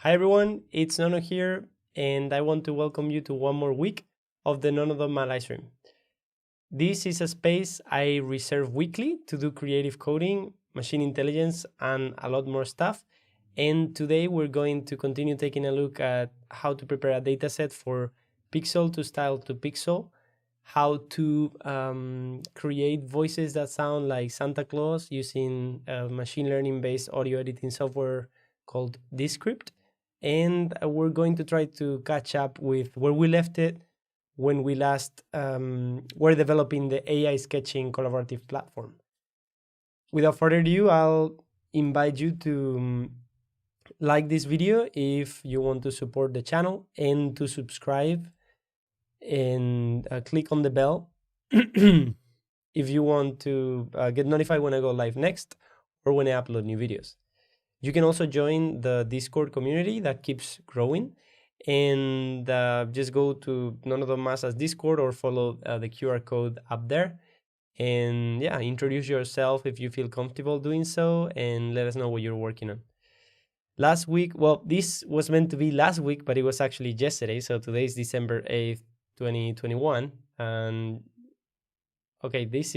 Hi everyone, it's Nono here, and I want to welcome you to one more week of the Nono.MA live stream. This is a space I reserve weekly to do creative coding, machine intelligence, and a lot more stuff. And today we're going to continue taking a look at how to prepare a dataset for pixel to style to pixel, how to create voices that sound like Santa Claus using a machine learning based audio editing software called Descript. And we're going to try to catch up with where we left it when we last were developing the AI sketching collaborative platform. Without further ado, I'll invite you to like this video if you want to support the channel and to subscribe and click on the bell if you want to get notified when I go live next or when I upload new videos. You can also join the Discord community that keeps growing, and just go to Nono.MA's Discord or follow the QR code up there. And yeah, introduce yourself if you feel comfortable doing so, and let us know what you're working on. Last week, well, this was meant to be last week, but it was actually yesterday. So today is December 8th, 2021. And okay, this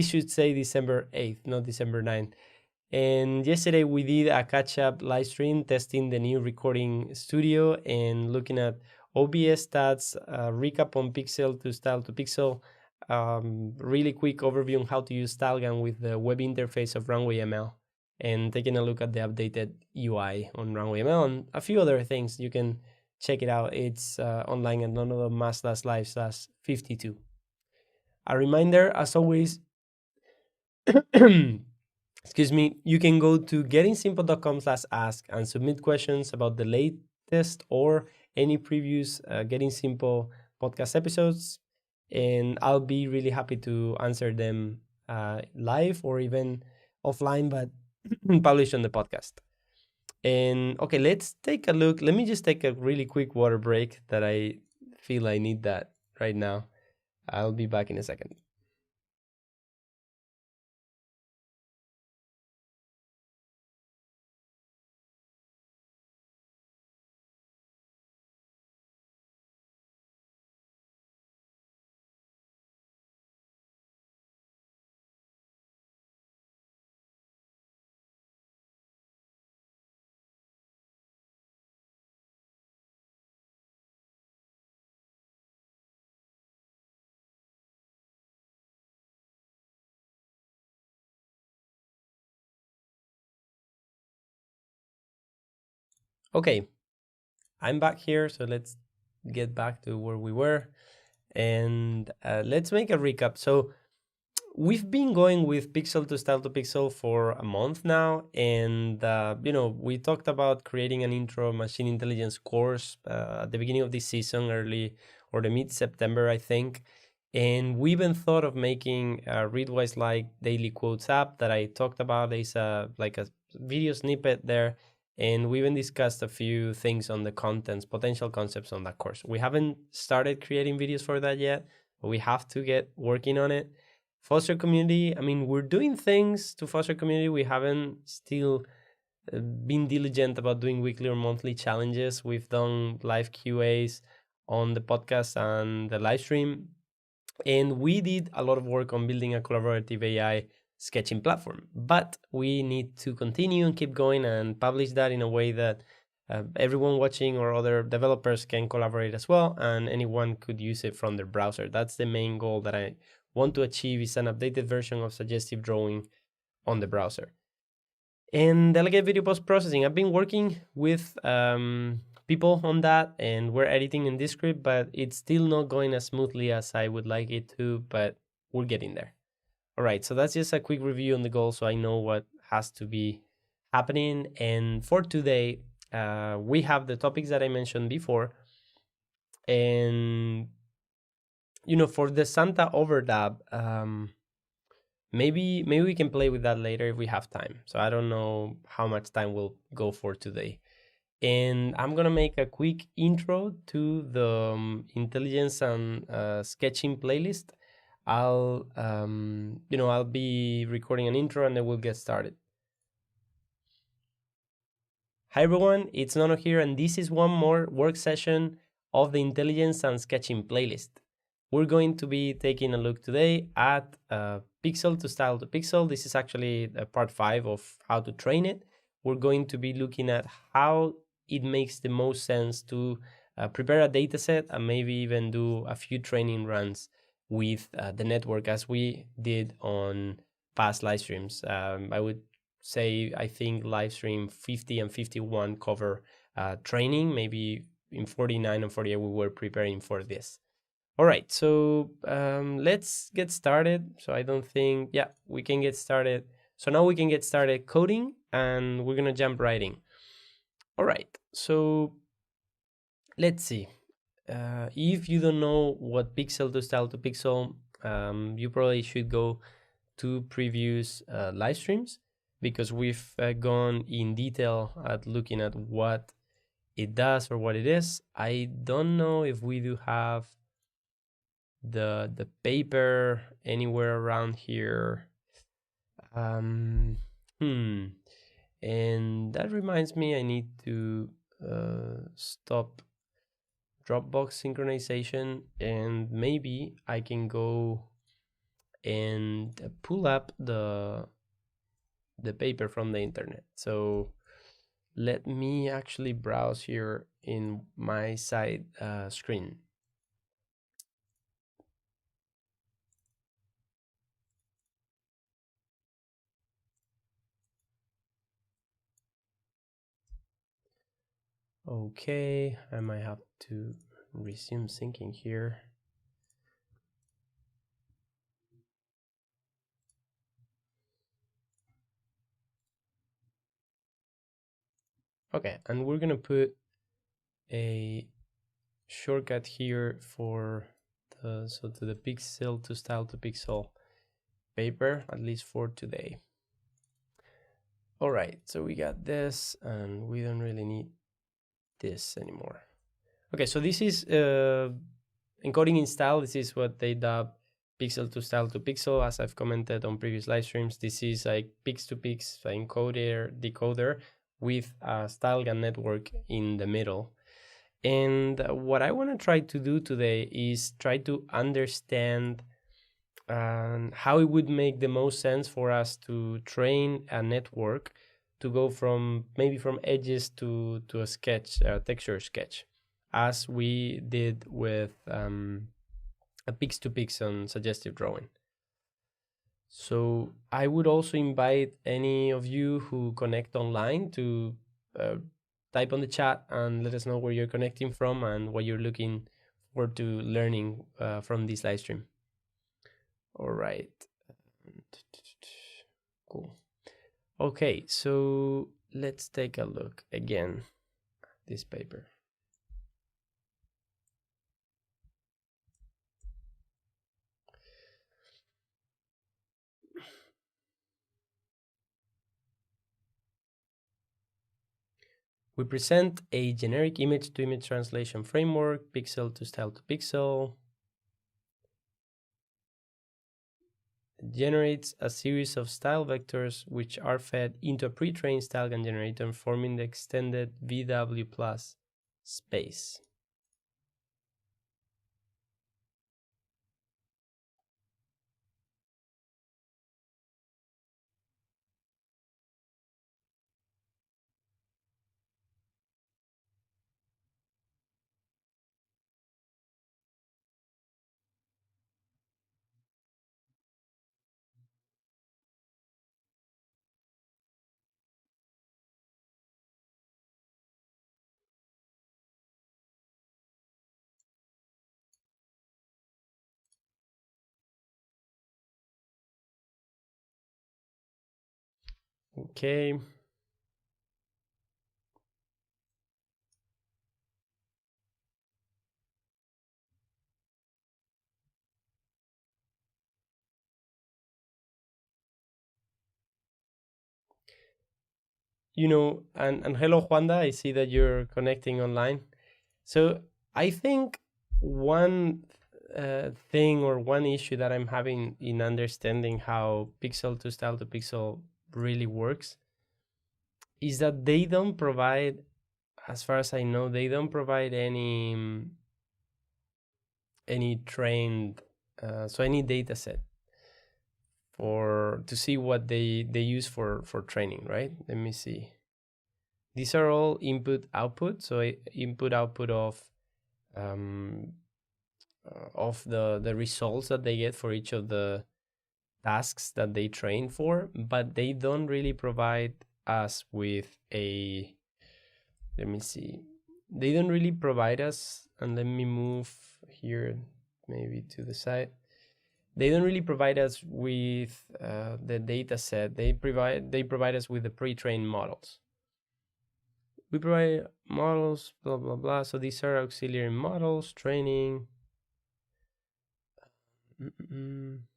should say December 8th, not December 9th. And yesterday we did a catch-up live stream testing the new recording studio and looking at OBS stats, recap on pixel to style to pixel, really quick overview on how to use StyleGAN with the web interface of Runway.ML, and taking a look at the updated UI on Runway.ML and a few other things. You can check it out. It's online at nono.ma/live/52. A reminder, as always, excuse me, you can go to gettingsimple.com/ask and submit questions about the latest or any previous Getting Simple podcast episodes, and I'll be really happy to answer them live or even offline, but published on the podcast. And okay, let's take a look. Let me just take a really quick water break that I feel I need that right now. I'll be back in a second. Okay, I'm back here, so let's get back to where we were, and let's make a recap. So we've been going with pixel to style to pixel for a month now, and we talked about creating an intro machine intelligence course at the beginning of this season, early or the mid-September, I think. And we even thought of making a Readwise like daily quotes app that I talked about. There's like a video snippet there, and we even discussed a few things on the contents, potential concepts on that course. We haven't started creating videos for that yet, but we have to get working on it. Foster community, I mean, we're doing things to foster community. We haven't still been diligent about doing weekly or monthly challenges. We've done live QAs on the podcast and the live stream, and we did a lot of work on building a collaborative AI sketching platform. But we need to continue and keep going and publish that in a way that everyone watching or other developers can collaborate as well, and anyone could use it from their browser. That's the main goal that I want to achieve, is an updated version of suggestive drawing on the browser. And delegate video post-processing, I've been working with people on that, and we're editing in Descript, but it's still not going as smoothly as I would like it to, but we're getting there. All right, so that's just a quick review on the goal, so I know what has to be happening. And for today, we have the topics that I mentioned before, and for the Santa overdub, maybe we can play with that later if we have time. So I don't know how much time we'll go for today. And I'm gonna make a quick intro to the intelligence and sketching playlist. I'll be recording an intro and then we'll get started. Hi everyone, it's Nono here, and this is one more work session of the Intelligence and Sketching playlist. We're going to be taking a look today at pixel to style to pixel. This is actually part 5 of how to train it. We're going to be looking at how it makes the most sense to prepare a dataset and maybe even do a few training runs with the network as we did on past live streams. I would say I think live stream 50 and 51 cover training. Maybe in 49 and 48 we were preparing for this. All right, so let's get started. So I don't think, yeah, we can get started. So now we can get started coding, and we're gonna jump right in. All right, so let's see. If you don't know what pixel to style to pixel, you probably should go to previous live streams, because we've gone in detail at looking at what it does or what it is. I don't know if we do have the paper anywhere around here. And that reminds me, I need to stop Dropbox synchronization, and maybe I can go and pull up the paper from the internet. So let me actually browse here in my side screen. Okay, I might have to resume syncing here. Okay, and we're gonna put a shortcut here for to the pixel to style to pixel paper, at least for today. All right, so we got this, and we don't really need this anymore. Okay, so this is encoding in style. This is what they dub pixel to style to pixel. As I've commented on previous live streams, this is like pix to pix encoder decoder with a style gun network in the middle. And what I want to try to do today is try to understand how it would make the most sense for us to train a network to go from maybe from edges to a sketch, a texture sketch, as we did with a pix to pix on suggestive drawing. So I would also invite any of you who connect online to type on the chat and let us know where you're connecting from and what you're looking forward to learning from this live stream. All right. Cool. Okay, so let's take a look again at this paper. We present a generic image to image translation framework, pixel to style to pixel. It generates a series of style vectors which are fed into a pre-trained style gun generator, forming the extended VW plus space. Okay. You know, and hello Juanda, I see that you're connecting online. So I think one thing or one issue that I'm having in understanding how pixel to style to pixel really works is that they don't provide, as far as I know, they don't provide any trained, so any data set for to see what they use for training, right? Let me see. These are all input output, so input output um, of the results that they get for each of the tasks that they train for, but they don't really provide us with a, let me see, they don't really provide us, and let me move here maybe to the side. They don't really provide us with the data set. They provide us with the pre-trained models. We provide models, blah blah blah. So these are auxiliary models, training. Mm-mm.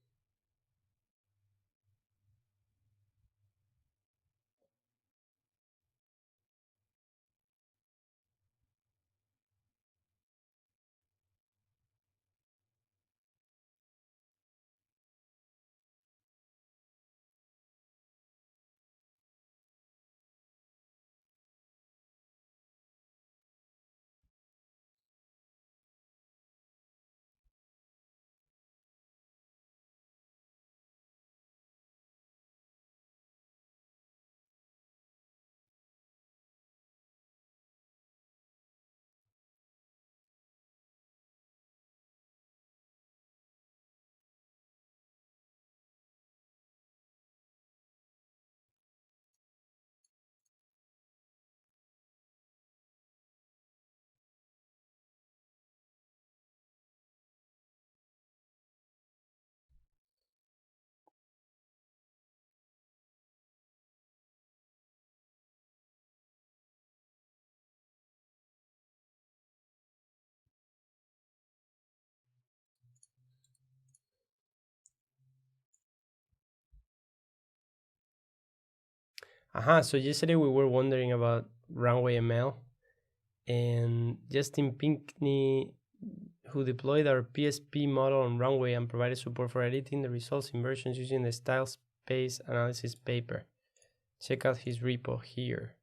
So yesterday we were wondering about Runway ML, and Justin Pinkney, who deployed our PSP model on Runway and provided support for editing the results in versions using the style space analysis paper. Check out his repo here.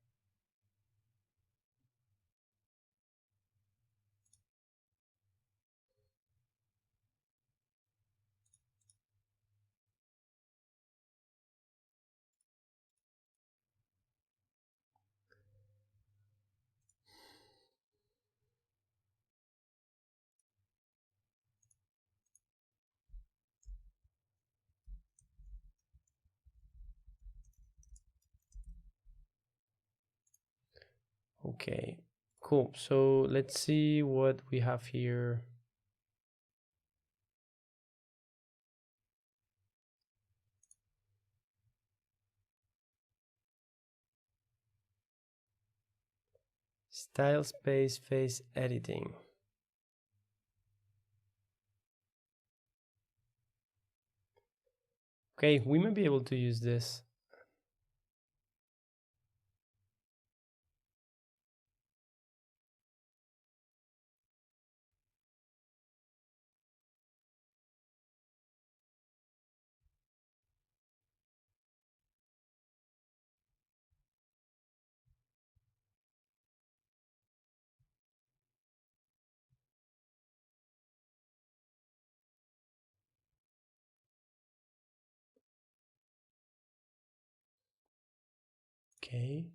Okay, cool. So let's see what we have here. Style space face editing. Okay, we may be able to use this. Okay.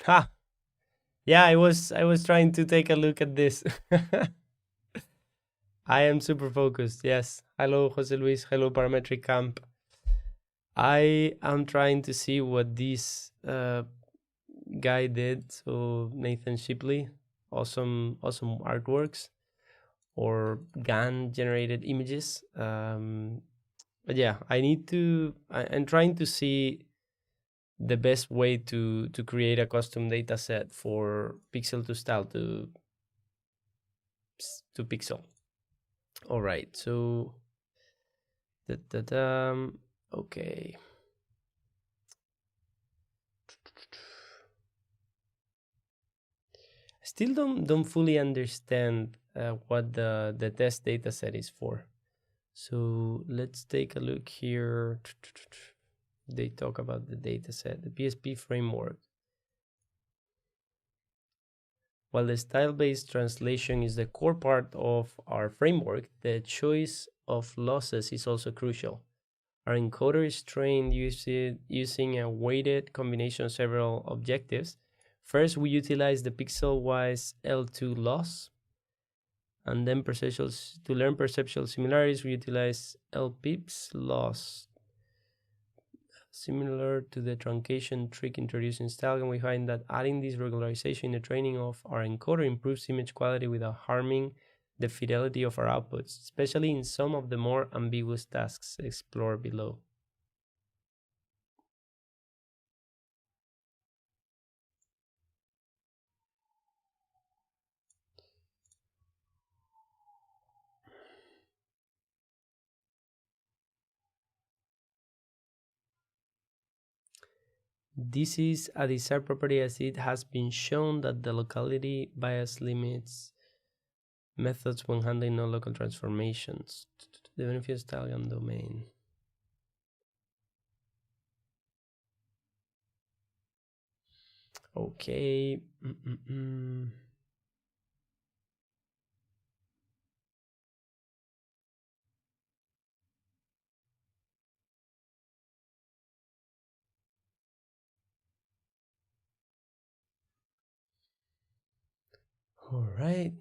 Ha! Yeah, I was trying to take a look at this. I am super focused. Yes. Hello, Jose Luis. Hello, Parametric Camp. I am trying to see what this guy did. So Nathan Shipley, awesome artworks or GAN generated images. But yeah, I'm trying to see the best way to create a custom data set for pixel to style to pixel. All right, so okay. Still don't fully understand what the test data set is for. So let's take a look here. They talk about the data set, the PSP framework. While the style-based translation is the core part of our framework, the choice of losses is also crucial. Our encoder is trained using a weighted combination of several objectives. First, we utilize the pixel-wise L2 loss, and then to learn perceptual similarities, we utilize LPIPS loss. Similar to the truncation trick introduced in Stallion, we find that adding this regularization in the training of our encoder improves image quality without harming the fidelity of our outputs, especially in some of the more ambiguous tasks explored below. This is a desired property as it has been shown that the locality bias limits methods when handling non-local transformations. The benefit of Stallion domain. Okay. All right.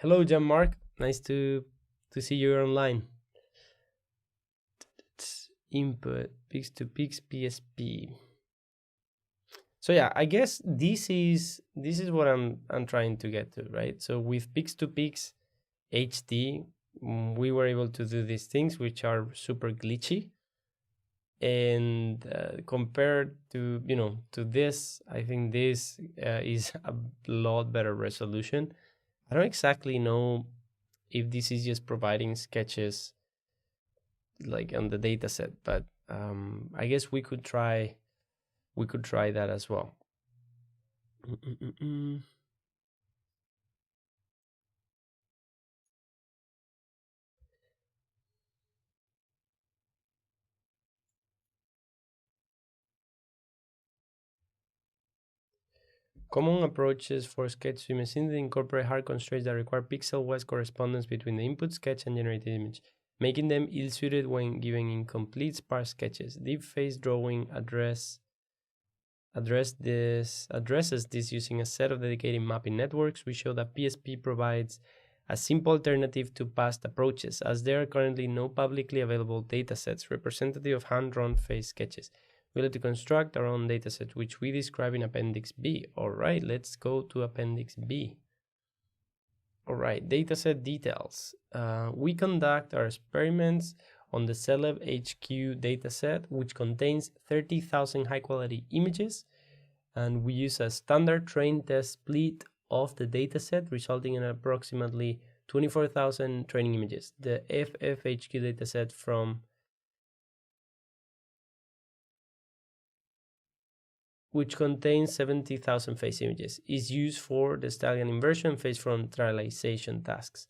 Hello, Jean-Marc. Nice to see you online. Input pix to pix PSP. So yeah, I guess this is what I'm trying to get to, right? So with pix to pix HD, we were able to do these things which are super glitchy, and compared to to this, I think this is a lot better resolution. I don't exactly know if this is just providing sketches like on the data set, but I guess we could try that as well. Common approaches for sketch image synthesis incorporate hard constraints that require pixel-wise correspondence between the input sketch and generated image, making them ill-suited when given incomplete sparse sketches. Deep face drawing addresses this using a set of dedicated mapping networks. We show that PSP provides a simple alternative to past approaches, as there are currently no publicly available datasets representative of hand-drawn face sketches. We like to construct our own dataset, which we describe in Appendix B. All right, let's go to Appendix B. All right, dataset details. We conduct our experiments on the Celeb HQ dataset, which contains 30,000 high-quality images, and we use a standard train test split of the dataset, resulting in approximately 24,000 training images. The FFHQ dataset from which contains 70,000 face images, is used for the Stallion inversion face frontalization tasks.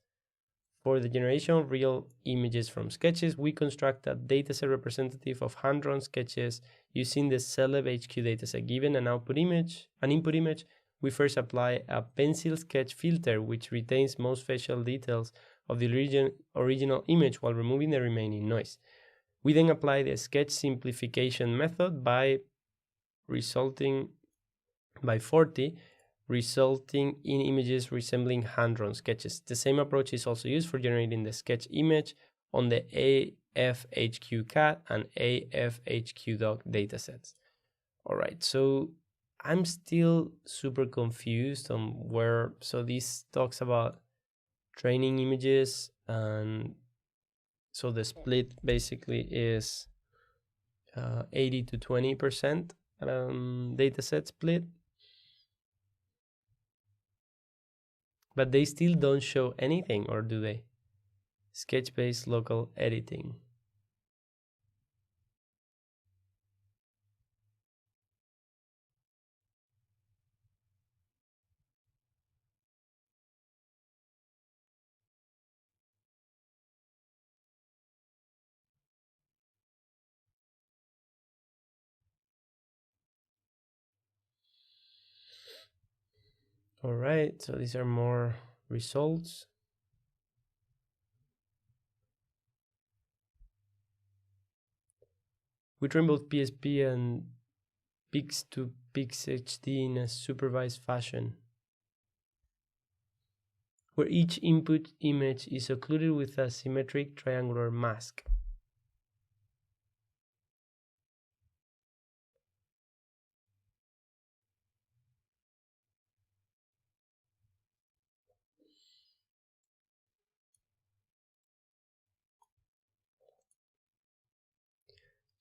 For the generation of real images from sketches, we construct a dataset representative of hand-drawn sketches using the Celeb HQ dataset. Given an input image, we first apply a pencil sketch filter, which retains most facial details of the original image while removing the remaining noise. We then apply the sketch simplification method by 40, resulting in images resembling hand-drawn sketches. The same approach is also used for generating the sketch image on the AFHQ cat and AFHQ dog datasets. All right, so I'm still super confused on where, so this talks about training images, and so the split basically is 80 to 20% dataset split, but they still don't show anything, or do they? Sketch-based local editing. All right, so these are more results. We train both PSP and Pix to Pix HD in a supervised fashion, where each input image is occluded with a symmetric triangular mask.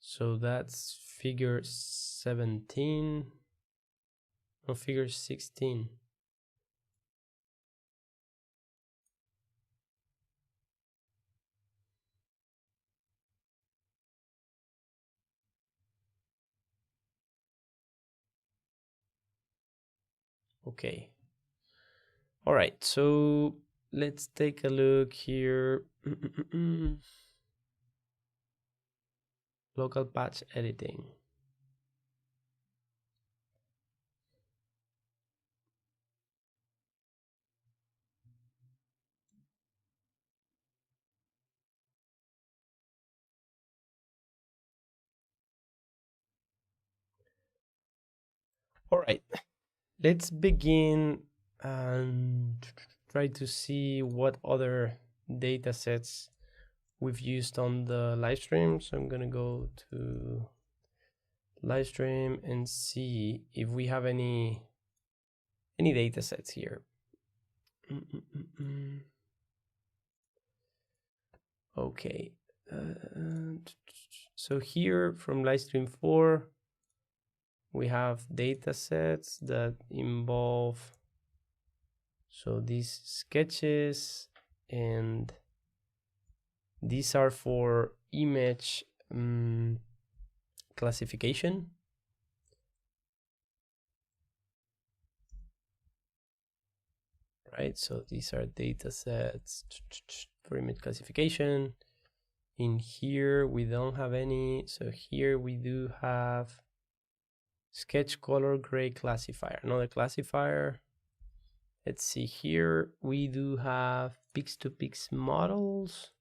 So that's figure 17, or figure 16. Okay. All right, so let's take a look here. Local patch editing. All right, let's begin and try to see what other data sets we've used on the live stream. So I'm gonna go to live stream and see if we have any data sets here. Okay, so here from live stream 4, we have data sets that involve, so these sketches, and these are for image classification. Right, so these are data sets for image classification. In here we don't have any, so here we do have sketch color gray classifier, another classifier. Let's see, here we do have Pix to Pix models.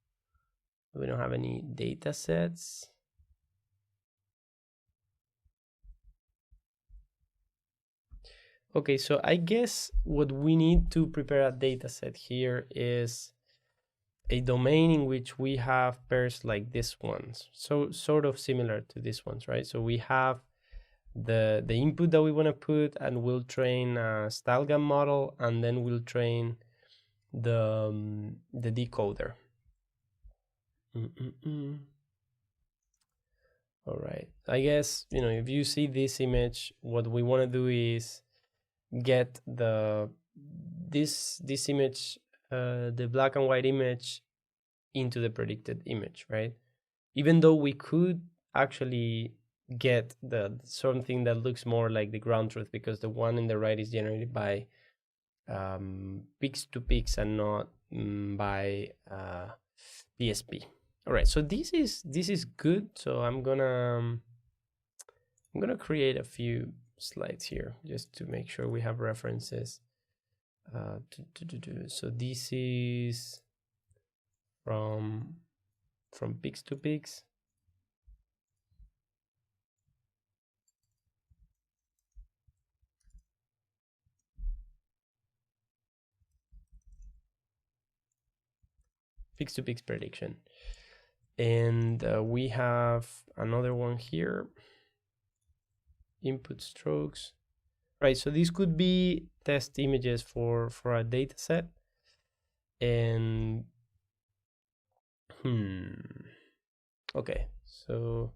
We don't have any data sets. Okay, so I guess what we need to prepare a data set here is a domain in which we have pairs like this ones, so sort of similar to these ones, right? So we have the input that we want to put, and we'll train a StyleGAN model, and then we'll train the decoder. All right, I guess, you know, if you see this image, what we want to do is get this image, the black and white image, into the predicted image, right? Even though we could actually get something that looks more like the ground truth, because the one in the right is generated by Pix to Pix and not by PSP. All right, so this is good. So I'm gonna create a few slides here just to make sure we have references. So this is from peaks to peaks. Peaks to peaks prediction. And we have another one here, input strokes. Right, so these could be test images for a data set. And okay, so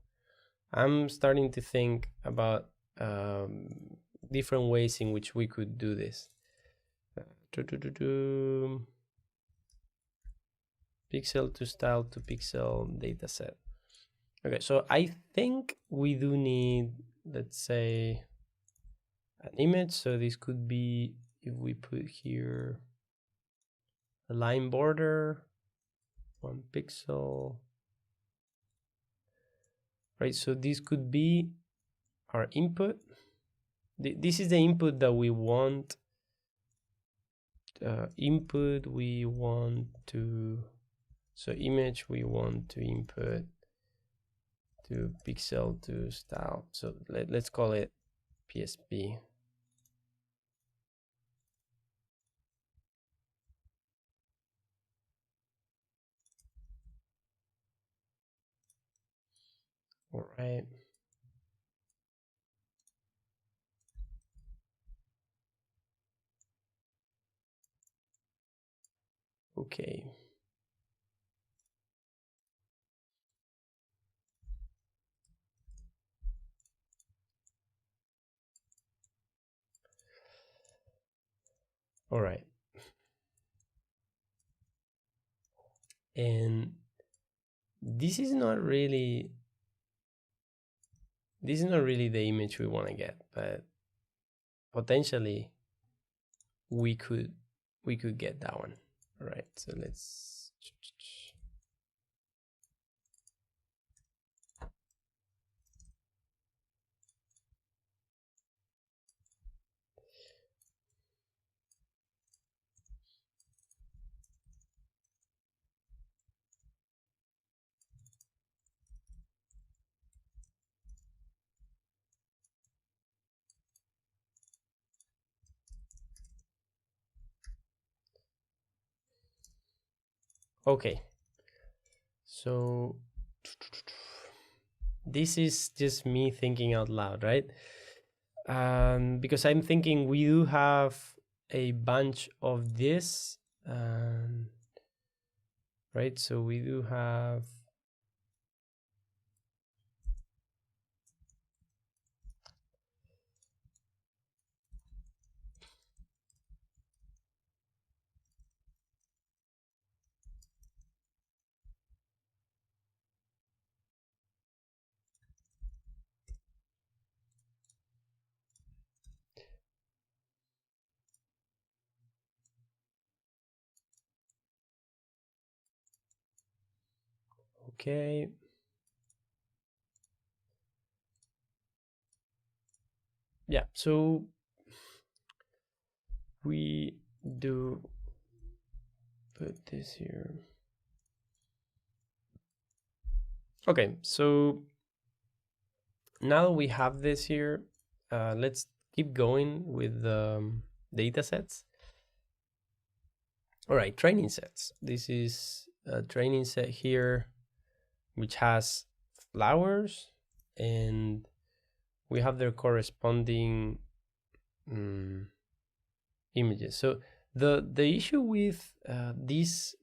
I'm starting to think about different ways in which we could do this. Pixel to style to pixel data set. Okay, so I think we do need, let's say, an image. So this could be, if we put here a line border, 1 pixel. Right, so this could be our input. This is the input that we want. Input we want to, so image we want to input to pixel to style. So let's call it PSP. All right. Okay. All right. And this is not really the image we want to get, but potentially we could get that one. All right, so let's okay. So this is just me thinking out loud, right? Because I'm thinking we do have a bunch of this, right? So we do have okay. Yeah, so we do put this here. Okay, so now we have this here. Let's keep going with the data sets. All right, training sets. This is a training set here, which has flowers, and we have their corresponding images. So the issue with this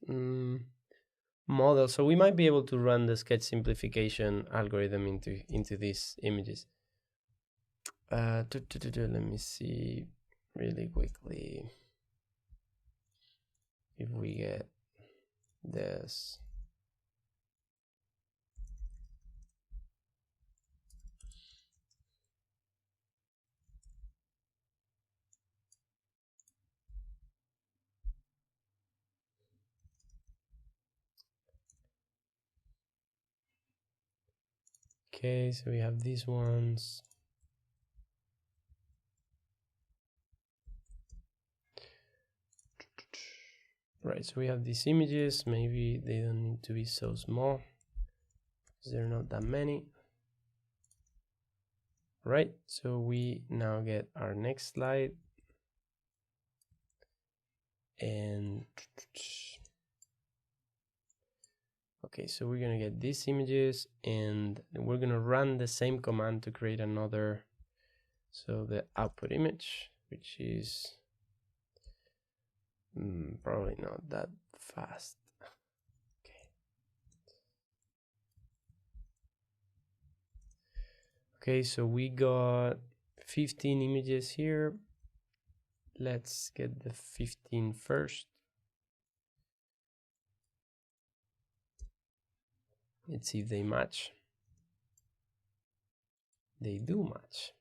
model, so we might be able to run the sketch simplification algorithm into these images. Let me see really quickly if we get this. Okay, so we have these ones. Right, so we have these images. Maybe they don't need to be so small because there are not that many. Right, so we now get our next slide. And okay, so we're gonna get these images and we're gonna run the same command to create another. So the output image, which is probably not that fast. Okay. Okay, so we got 15 images here. Let's get the 15 first. Let's see if they match. They do match.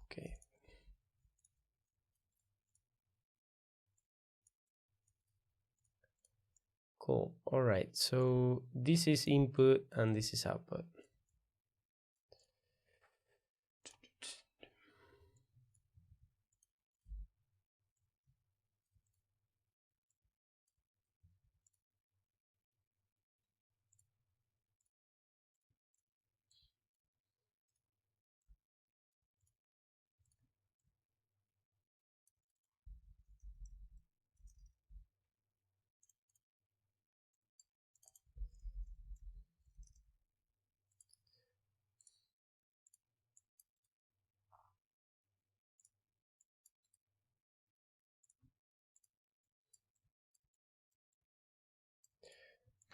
Okay. Cool. All right. So this is input and this is output.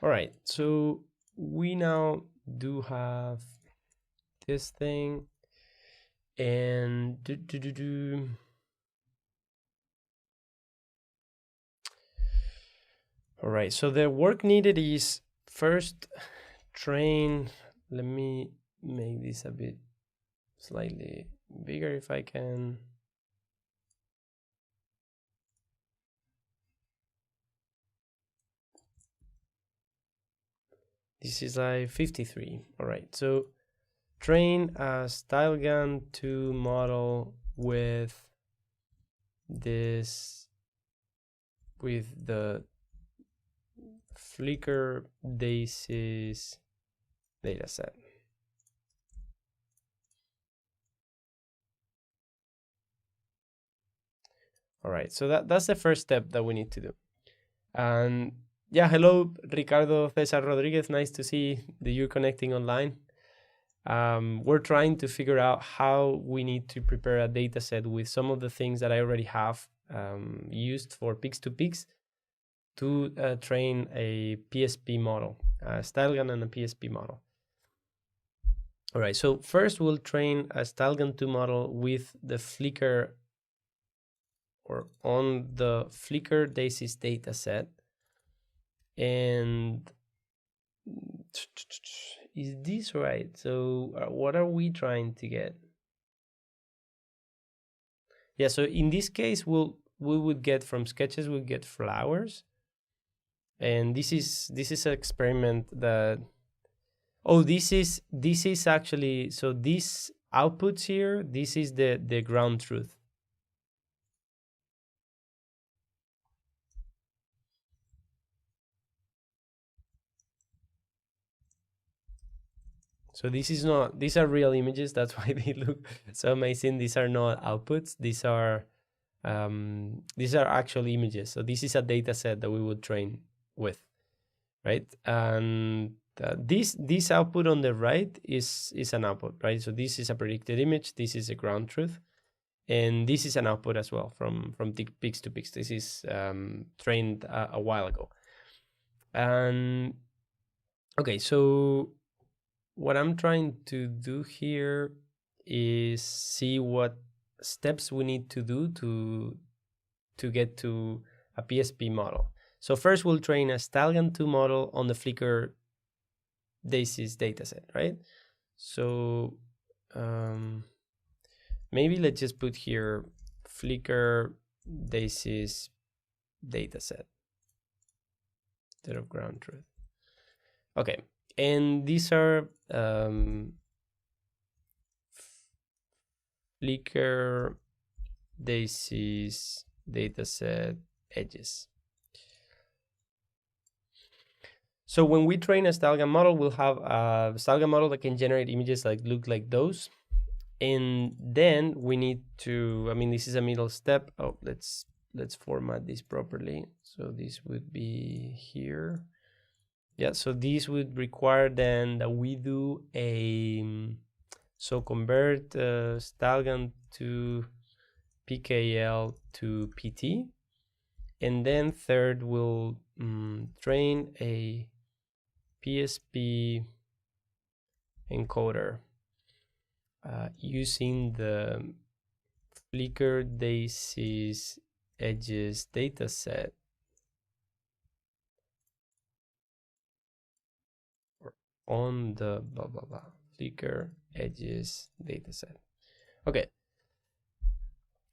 All right. So we now do have this thing and all right, so the work needed is first train. Let me make this a bit slightly bigger if I can. This is like 53. All right, so train a StyleGAN 2 model with this, with the Flickr daisies dataset. All right, so that's the first step that we need to do. And yeah, hello, Ricardo Cesar Rodriguez. Nice to see that you're connecting online. We're trying to figure out how we need to prepare a data set with some of the things that I already have used for Pix2Pix to train a PSP model, a StyleGAN and a PSP model. All right, so first we'll train a StyleGAN 2 model with the Flickr, or on the Flickr daisies data set. And is this right? So what are we trying to get? Yeah, so in this case, we would get from sketches, we'll get flowers. And this is an experiment that, oh, this is actually, so these outputs here, this is the ground truth. So this is not, these are real images. That's why they look so amazing. These are not outputs. These are actual images. So this is a data set that we would train with, right? And this output on the right is an output, right? So this is a predicted image. This is a ground truth. And this is an output as well from Pix2Pix. This is trained a while ago. And okay, so what I'm trying to do here is see what steps we need to do to get to a PSP model. So first we'll train a StyleGAN 2 model on the Flickr daisies dataset, right? So maybe let's just put here Flickr daisies dataset instead of ground truth. Okay, and these are Flickr daisies dataset edges. So when we train a Stalgan model, we'll have a Stalgan model that can generate images that look like those. And then we need to, I mean, this is a middle step. Oh, let's format this properly. So this would be here. Yeah, so this would require then that we do a, so convert Stalgan to PKL to PT. And then third, we'll train a PSP encoder using the Flickr Daisies edges dataset on the blah blah blah Flickr edges dataset. Okay.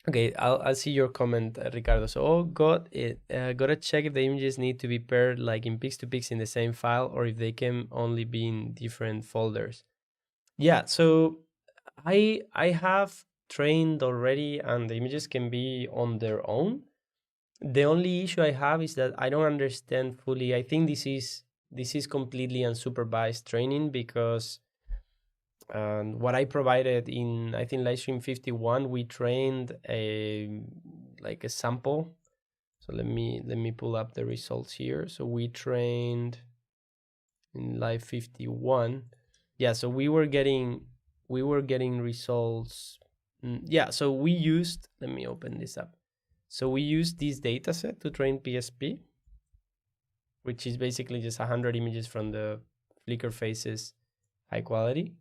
Okay, I'll see your comment, Ricardo. So, oh, got it. Gotta check if the images need to be paired like in pix2pix in the same file, or if they can only be in different folders. Yeah, so I have trained already, and the images can be on their own. The only issue I have is that I don't understand fully. I think this is completely unsupervised training, because what I provided in, I think, livestream 51, we trained a like a sample. So let me pull up the results here. So we trained in live 51. Yeah, so we were getting results. Yeah, so we used, let me open this up. So we used this data set to train PSP, which is basically just 100 images from the Flickr faces, high quality.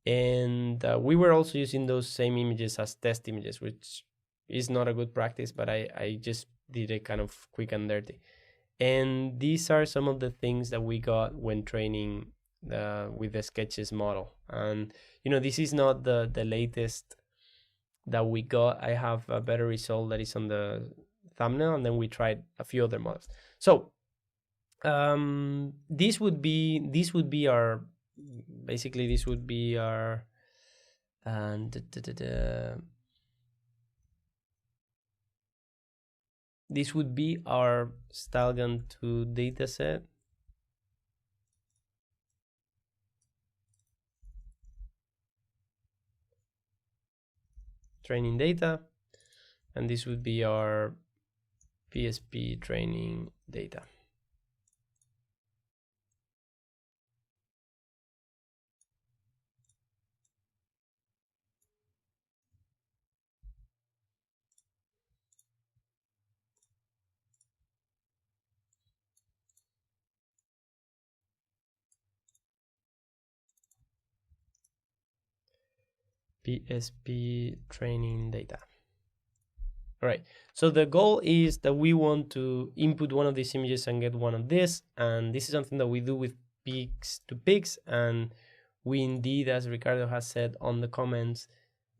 And we were also using those same images as test images, which is not a good practice, but I just did it kind of quick and dirty. And these are some of the things that we got when training with the sketches model. And this is not the latest that we got. I have a better result that is on the thumbnail, and then we tried a few other models. So this would be our, basically this would be our, and this would be our Stalgan 2 dataset. Training data, and this would be our PSP training data. PSP training data. All right, so the goal is that we want to input one of these images and get one of this, and this is something that we do with pix2pix, and we indeed, as Ricardo has said on the comments,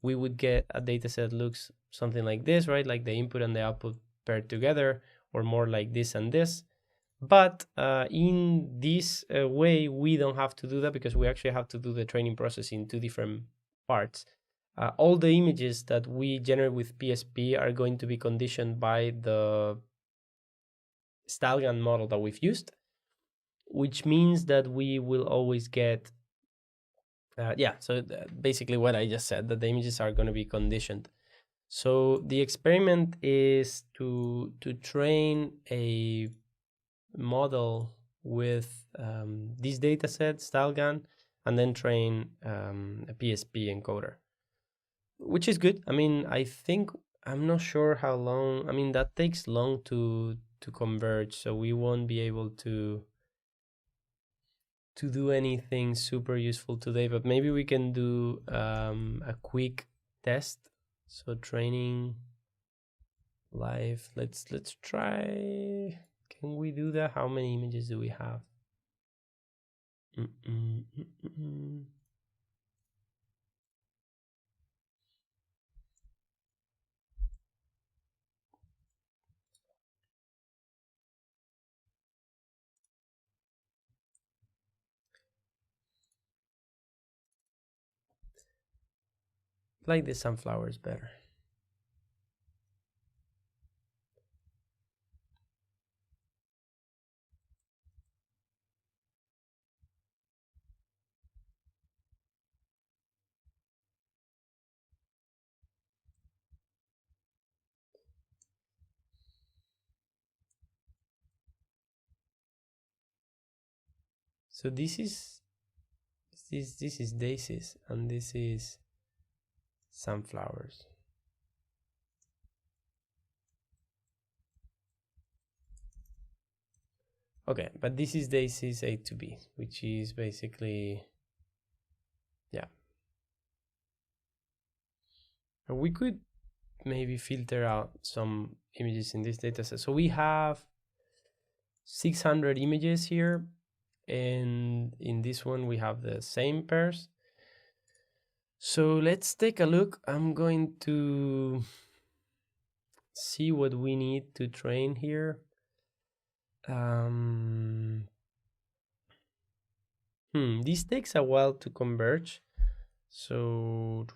we would get a data set looks something like this, right? Like the input and the output paired together, or more like this and this. But in this way, we don't have to do that, because we actually have to do the training process in two different parts. All the images that we generate with PSP are going to be conditioned by the Stalgan model that we've used, which means that we will always get, so basically what I just said, that the images are going to be conditioned. So the experiment is to train a model with this data set, Stalgan, and then train a PSP encoder, which is good. I mean, I think, I'm not sure how long, I mean, that takes long to converge, so we won't be able to do anything super useful today, but maybe we can do a quick test. So training live, let's try. Can we do that? How many images do we have? Like the sunflowers better. So this is daisies and this is sunflowers. Okay, but this is daisies A to B, which is basically, yeah. And we could maybe filter out some images in this dataset. So we have 600 images here, and in this one we have the same pairs. So let's take a look. I'm going to see what we need to train here. This takes a while to converge, so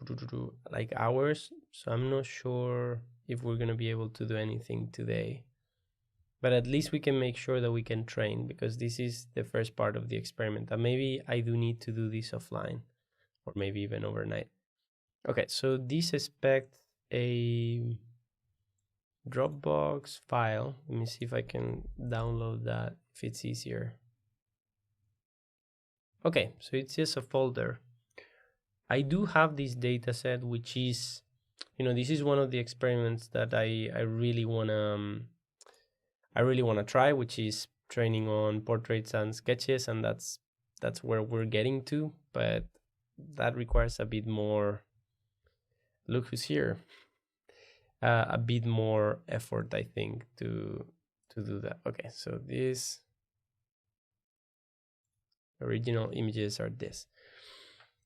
like hours. So I'm not sure if we're gonna be able to do anything today, but at least we can make sure that we can train, because this is the first part of the experiment. And maybe I do need to do this offline, or maybe even overnight. Okay, so this expects a Dropbox file. Let me see if I can download that, if it's easier. Okay, so it's just a folder. I do have this data set, which is, this is one of the experiments that I really wanna try, which is training on portraits and sketches, and that's where we're getting to. But that requires a bit more. Look who's here. A bit more effort, I think, to do that. Okay, so these original images are this.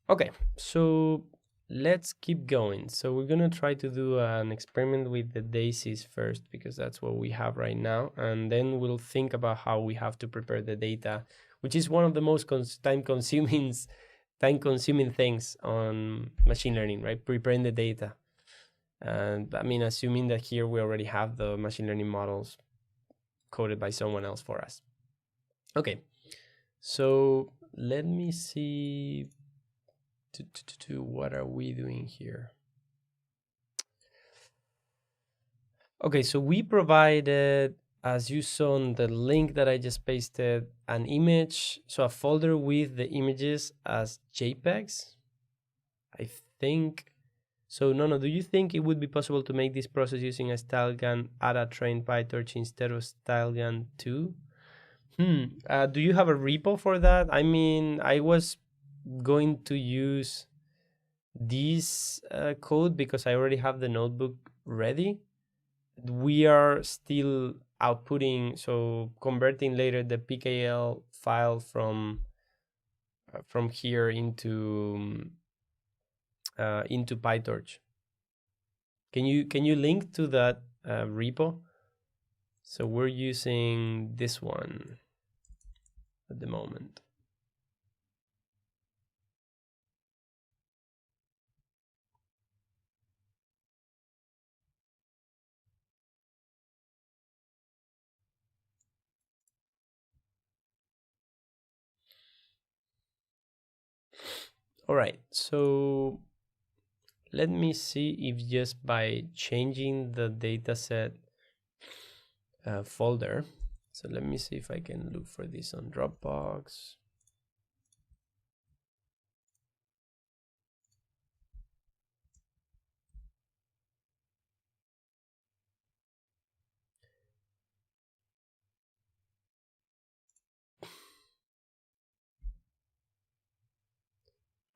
Okay, so let's keep going. So we're gonna try to do an experiment with the daisies first, because that's what we have right now, and then we'll think about how we have to prepare the data, which is one of the most time-consuming things on machine learning, right? Preparing the data. And I mean, assuming that here we already have the machine learning models coded by someone else for us. Okay, so let me see. What are we doing here? Okay, so we provided, as you saw on the link that I just pasted, an image, so a folder with the images as JPEGs. I think. So Nono, do you think it would be possible to make this process using a StyleGAN ADA trained PyTorch instead of StyleGAN 2? Do you have a repo for that? I mean, I was going to use this code because I already have the notebook ready. We are still outputting, so converting later the PKL file from here into PyTorch. Can you link to that repo? So we're using this one at the moment. All right, so let me see if just by changing the dataset folder. So let me see if I can look for this on Dropbox.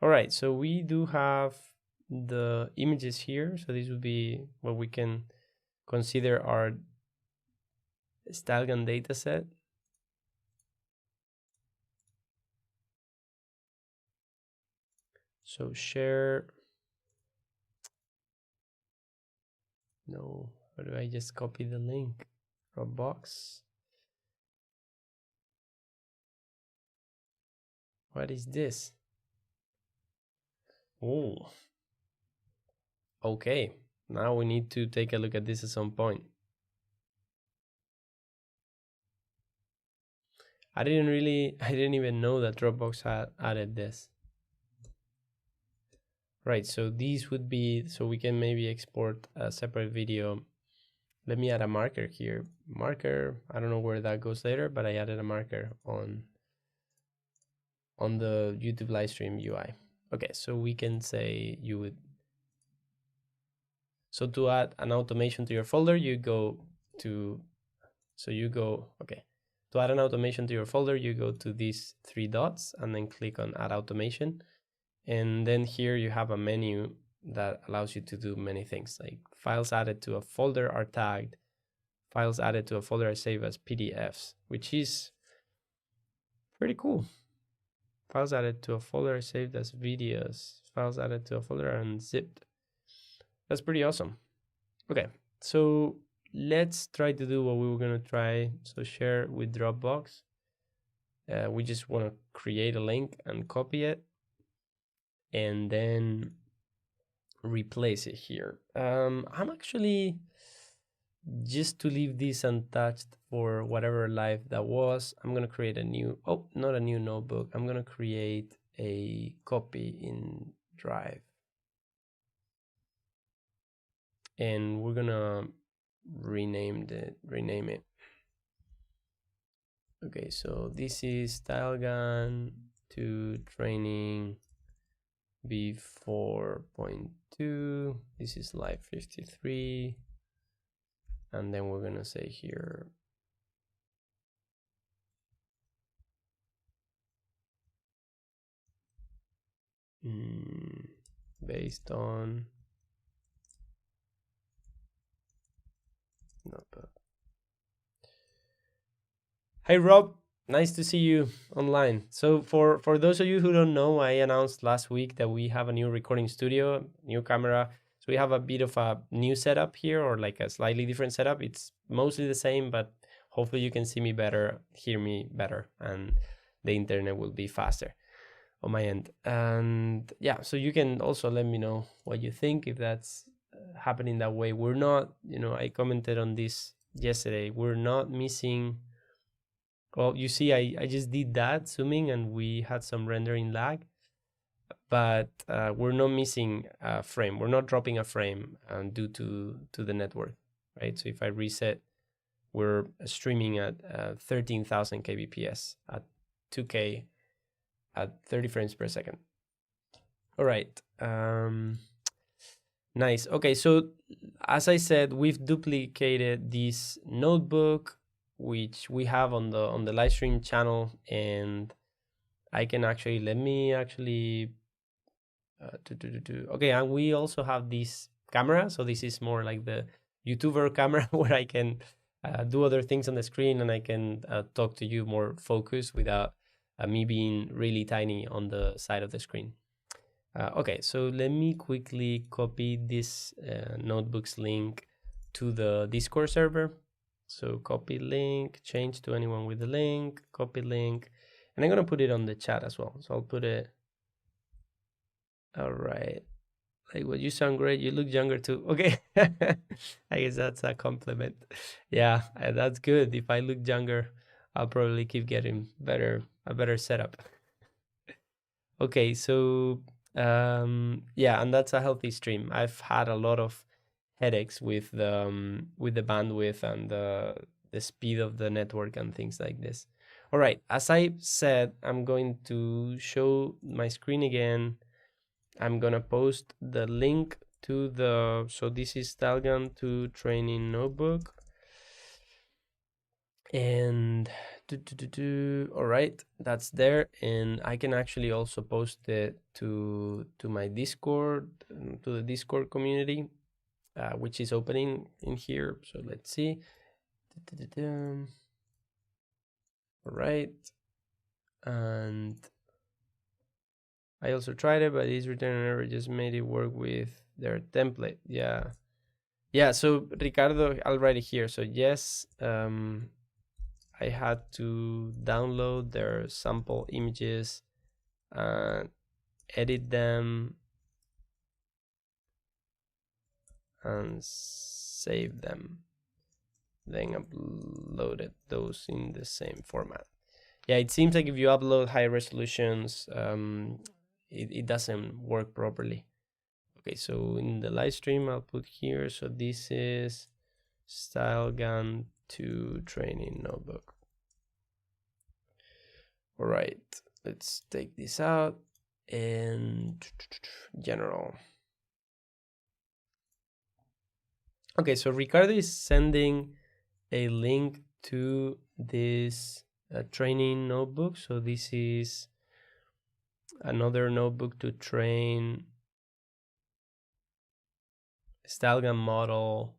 All right, so we do have the images here. So this would be what we can consider our StyleGAN dataset. So share. No, how do I just copy the link? Dropbox. What is this? Oh, okay. Now we need to take a look at this at some point. I didn't even know that Dropbox had added this. Right, so these would be, so we can maybe export a separate video. Let me add a marker here. Marker, I don't know where that goes later, but I added a marker on on the YouTube live stream UI. Okay, so we can say you would. So to add an automation to your folder, you go to, okay. To add an automation to your folder, you go to these three dots and then click on add automation. And then here you have a menu that allows you to do many things, like files added to a folder are tagged, files added to a folder are saved as PDFs, which is pretty cool. Files added to a folder are saved as videos, files added to a folder are unzipped. That's pretty awesome. Okay, so let's try to do what we were gonna try. So share with Dropbox. We just want to create a link and copy it and then replace it here. I'm actually, just to leave this untouched for whatever live that was, I'm gonna create a new, oh, not a new notebook. I'm gonna create a copy in Drive. And we're gonna rename it. Okay, so this is style gun to training v4.2. This is live 53. And then we're gonna say here based on notebook. Hey Rob, nice to see you online. So for those of you who don't know, I announced last week that we have a new recording studio, new camera. So we have a bit of a new setup here, or like a slightly different setup. It's mostly the same, but hopefully you can see me better, hear me better, and the internet will be faster on my end. And yeah, so you can also let me know what you think if that's happening that way. We're not, I commented on this yesterday. We're not missing. Well, you see, I just did that zooming and we had some rendering lag, but we're not missing a frame. We're not dropping a frame due to the network, right? So if I reset, we're streaming at 13,000 kbps at 2K at 30 frames per second. All right. Nice. Okay, so as I said, we've duplicated this notebook which we have on the live stream channel, and I can actually okay, and we also have this camera, so this is more like the YouTuber camera where I can do other things on the screen and I can talk to you more focused without me being really tiny on the side of the screen. Okay, so let me quickly copy this notebooks link to the Discord server. So copy link, change to anyone with the link, copy link, and I'm gonna put it on the chat as well. So I'll put it. All right. Like, well, you sound great. You look younger too. Okay. I guess that's a compliment. Yeah, that's good. If I look younger, I'll probably keep getting a better setup. Okay, so yeah, and that's a healthy stream. I've had a lot of headaches with the bandwidth and the speed of the network and things like this. All right, as I said, I'm going to show my screen again. I'm gonna post the link to the, so this is Stalgan 2 training notebook. And all right, that's there, and I can actually also post it to my Discord, to the Discord community, which is opening in here. So let's see. All right, and I also tried it, but this return error just made it work with their template. Yeah. So Ricardo already here. So yes, I had to download their sample images and edit them and save them, then uploaded those in the same format. Yeah, it seems like if you upload high resolutions, it doesn't work properly. Okay, so in the live stream, I'll put here, so this is StyleGun 2 training notebook. All right, let's take this out and general. Okay, so Ricardo is sending a link to this training notebook. So this is another notebook to train Stalgan model.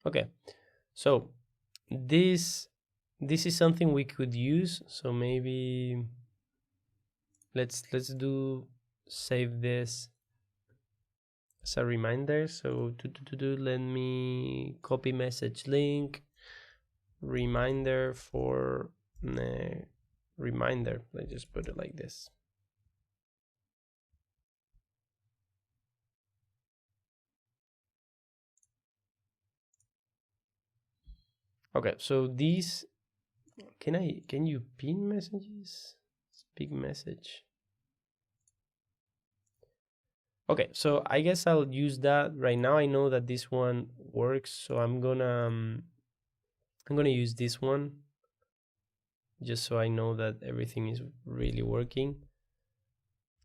Okay, so this is something we could use. So maybe let's do save this as a reminder. So let me copy message link reminder for reminder. Let's just put it like this. Okay, so these can you pin messages? Big message. Okay, so I guess I'll use that right now. I know that this one works, so I'm gonna use this one just so I know that everything is really working.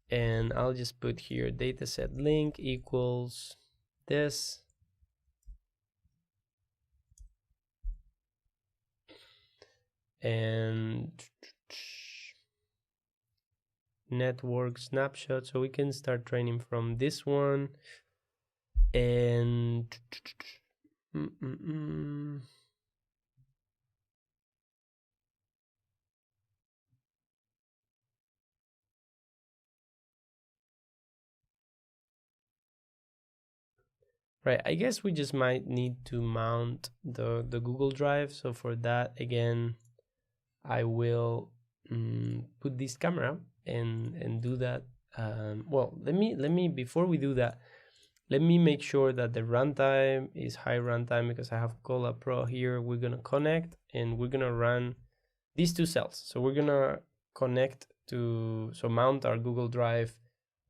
And I'll just put here dataset link equals this. And network snapshot, so we can start training from this one. And right, I guess we just might need to mount the Google Drive. So for that, again, I will put this camera and do that. Well, let me before we do that, let me make sure that the runtime is high runtime, because I have Cola Pro here. We're gonna connect and we're gonna run these two cells. So we're gonna connect to, so mount our Google Drive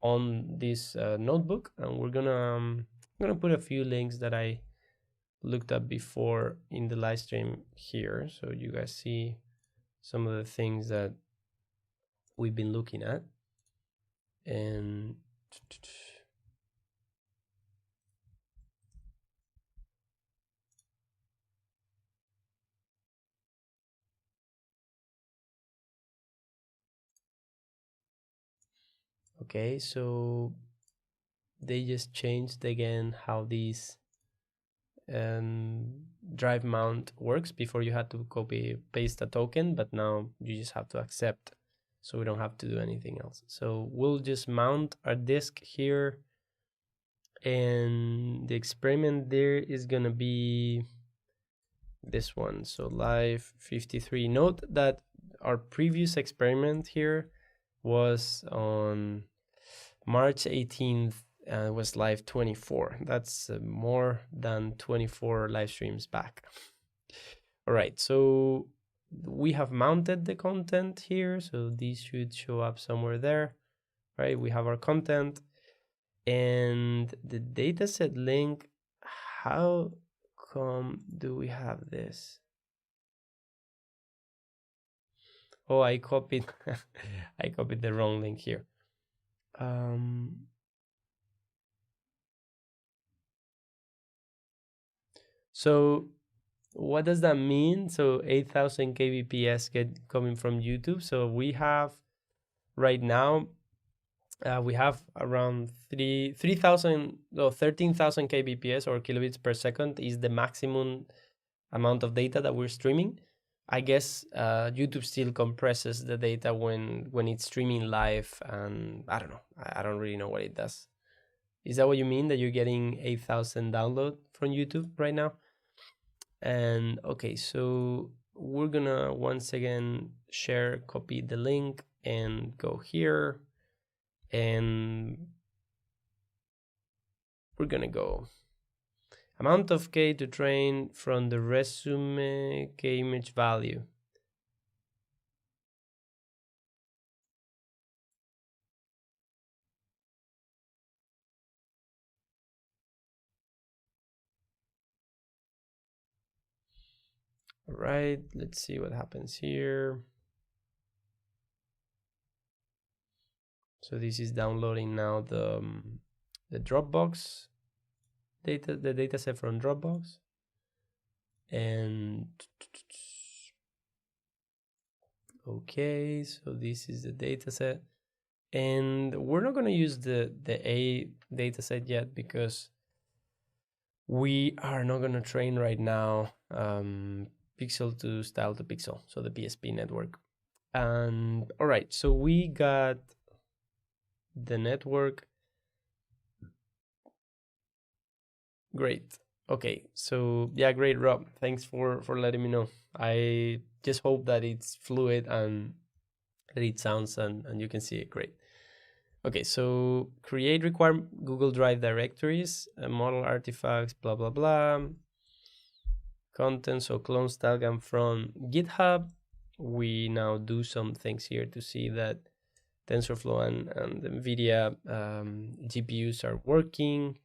on this notebook, and we're gonna put a few links that I looked up before in the live stream here, so you guys see some of the things that we've been looking at. And okay, so they just changed again how these drive mount works. Before you had to copy paste a token, but now you just have to accept, so we don't have to do anything else. So we'll just mount our disk here, and the experiment there is gonna be this one. So live 53. Note that our previous experiment here was on March 18th, and was live 24. That's more than 24 live streams back. All right, so we have mounted the content here, so these should show up somewhere there, right? We have our content and the dataset link. How come do we have this? Oh, I copied I copied the wrong link here. So what does that mean? So 8,000 kbps coming from YouTube. So we have right now, we have around 13,000 kbps, or kilobits per second, is the maximum amount of data that we're streaming. I guess YouTube still compresses the data when it's streaming live, and I don't know. I don't really know what it does. Is that what you mean, that you're getting 8,000 download from YouTube right now? And okay, so we're gonna once again copy the link and go here, and we're gonna go amount of K to train from the resume K image value. All right, let's see what happens here. So this is downloading now the Dropbox data, the data set from Dropbox. And okay, so this is the data set. And we're not going to use the A data set yet because we are not going to train right now pixel to style to pixel, so the PSP network. And all right, so we got the network. Great. Okay, so yeah, great, Rob. Thanks for letting me know. I just hope that it's fluid and that it sounds and you can see it great. Okay, so create require Google Drive directories, model artifacts, blah, blah, blah. Content, so clone StyleGAN from GitHub. We now do some things here to see that TensorFlow and NVIDIA GPUs are working.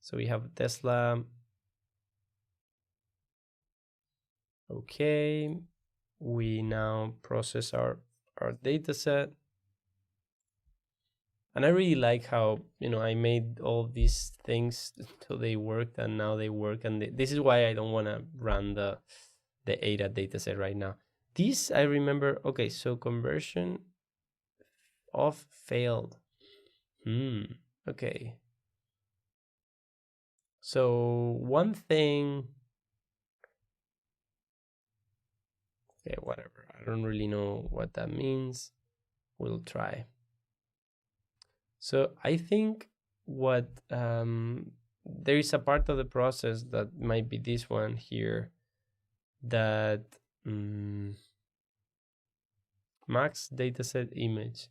So we have Tesla. Okay, we now process our data set. And I really like how, I made all these things so they worked and now they work. And this is why I don't want to run the ADA dataset right now. This I remember. Okay, so conversion off failed. Okay. So one thing. Okay, whatever. I don't really know what that means. We'll try. So I think what there is a part of the process that might be this one here that max dataset image.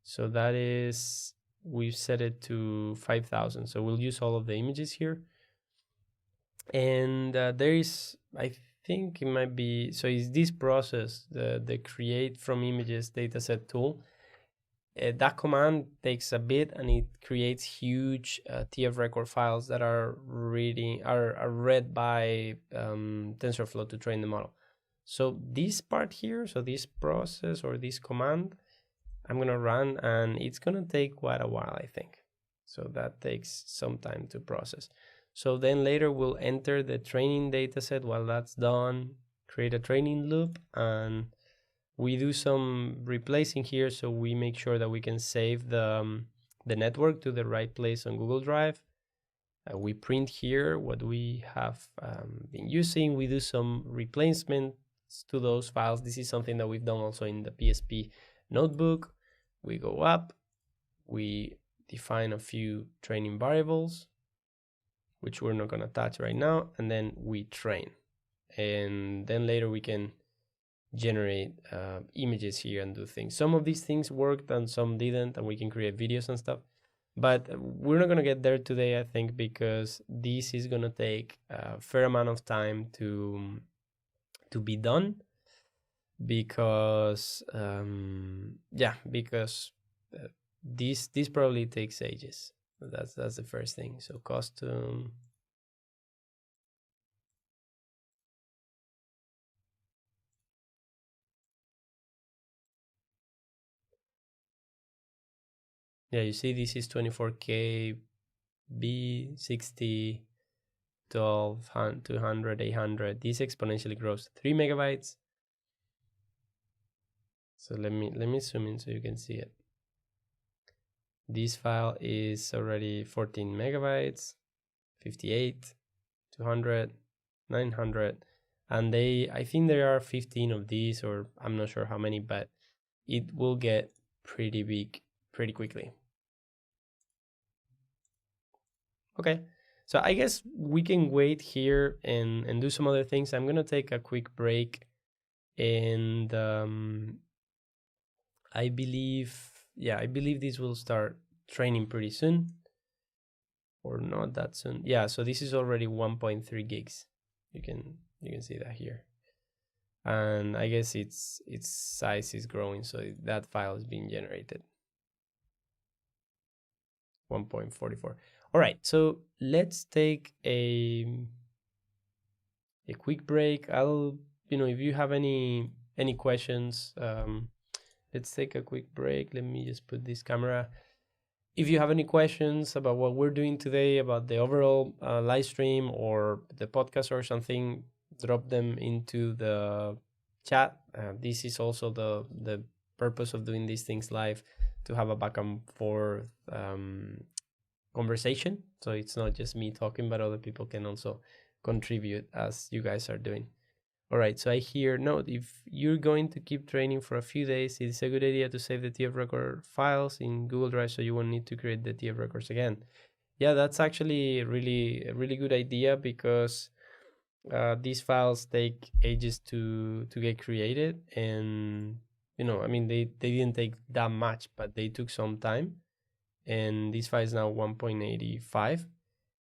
So that is, we've set it to 5,000. So we'll use all of the images here. And there is, I think it might be, so is this process, the create from images dataset tool. That command takes a bit and it creates huge TF record files that are read by TensorFlow to train the model. So this part here, so this process or this command, I'm gonna run and it's gonna take quite a while, I think. So that takes some time to process. So then later we'll enter the training dataset. While that's done, create a training loop and we do some replacing here, so we make sure that we can save the network to the right place on Google Drive. We print here what we have been using. We do some replacements to those files. This is something that we've done also in the PSP notebook. We go up, we define a few training variables, which we're not going to touch right now, and then we train. And then later we can generate images here and do things. Some of these things worked and some didn't, and we can create videos and stuff. But we're not going to get there today, I think, because this is going to take a fair amount of time to be done. Because this probably takes ages. That's the first thing. So custom. Yeah, you see this is 24K B 60 12 200 800. This exponentially grows 3 megabytes. So let me zoom in so you can see it. This file is already 14 megabytes, 58, 200, 900, and I think there are 15 of these, or I'm not sure how many, but it will get pretty big pretty quickly. Okay, so I guess we can wait here and do some other things. I'm gonna take a quick break, and I believe this will start training pretty soon, or not that soon. Yeah, so this is already 1.3 gigs. You can see that here, and I guess its size is growing, so that file is being generated. 1.44. All right, so let's take a quick break. I'll if you have any questions, let's take a quick break. Let me just put this camera. If you have any questions about what we're doing today, about the overall live stream or the podcast or something, drop them into the chat. This is also the purpose of doing these things live, to have a back and forth conversation. So it's not just me talking, but other people can also contribute as you guys are doing. All right, so I hear, no, if you're going to keep training for a few days, it's a good idea to save the TF record files in Google Drive so you won't need to create the TF records again. Yeah, that's actually a really good idea, because these files take ages to get created. And, I mean, they didn't take that much, but they took some time. And this file is now 1.85.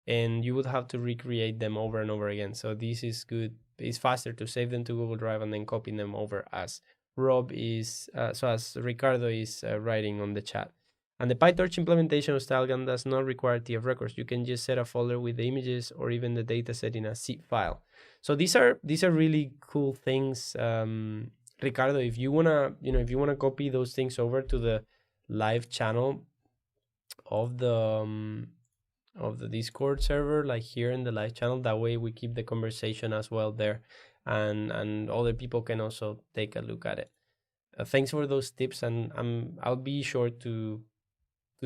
And you would have to recreate them over and over again. So this is good. It's faster to save them to Google Drive and then copy them over, as as Ricardo is writing on the chat. And the PyTorch implementation of StyleGAN does not require TF records. You can just set a folder with the images or even the dataset in a zip file. So these are really cool things. Ricardo, if you wanna copy those things over to the live channel of the Discord server, like here in the live channel, that way we keep the conversation as well there, and other people can also take a look at it. Thanks for those tips, and I'll be sure to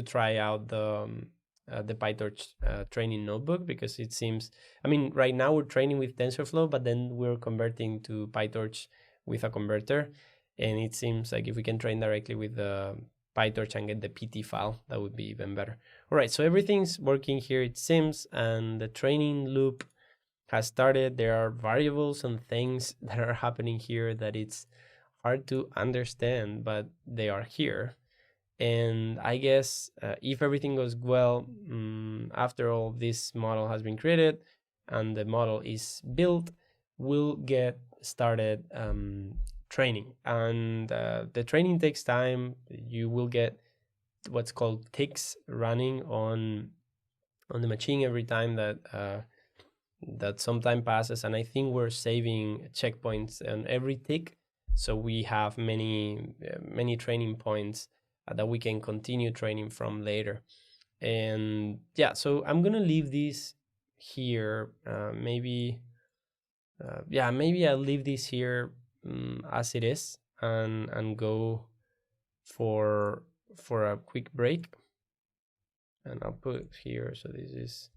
try out the PyTorch training notebook, because it seems, I mean, right now we're training with TensorFlow, but then we're converting to PyTorch with a converter, and it seems like if we can train directly with the PyTorch and get the PT file, that would be even better. All right, so everything's working here, it seems, and the training loop has started. There are variables and things that are happening here that it's hard to understand, but they are here. And I guess if everything goes well, after all this model has been created and the model is built, we'll get started training. And the training takes time. You will get what's called ticks running on the machine every time that some time passes. And I think we're saving checkpoints on every tick, so we have many training points that we can continue training from later. And yeah, so I'm gonna leave this here. Maybe I'll leave this here as it is, and go for a quick break. And I'll put it here. So this is,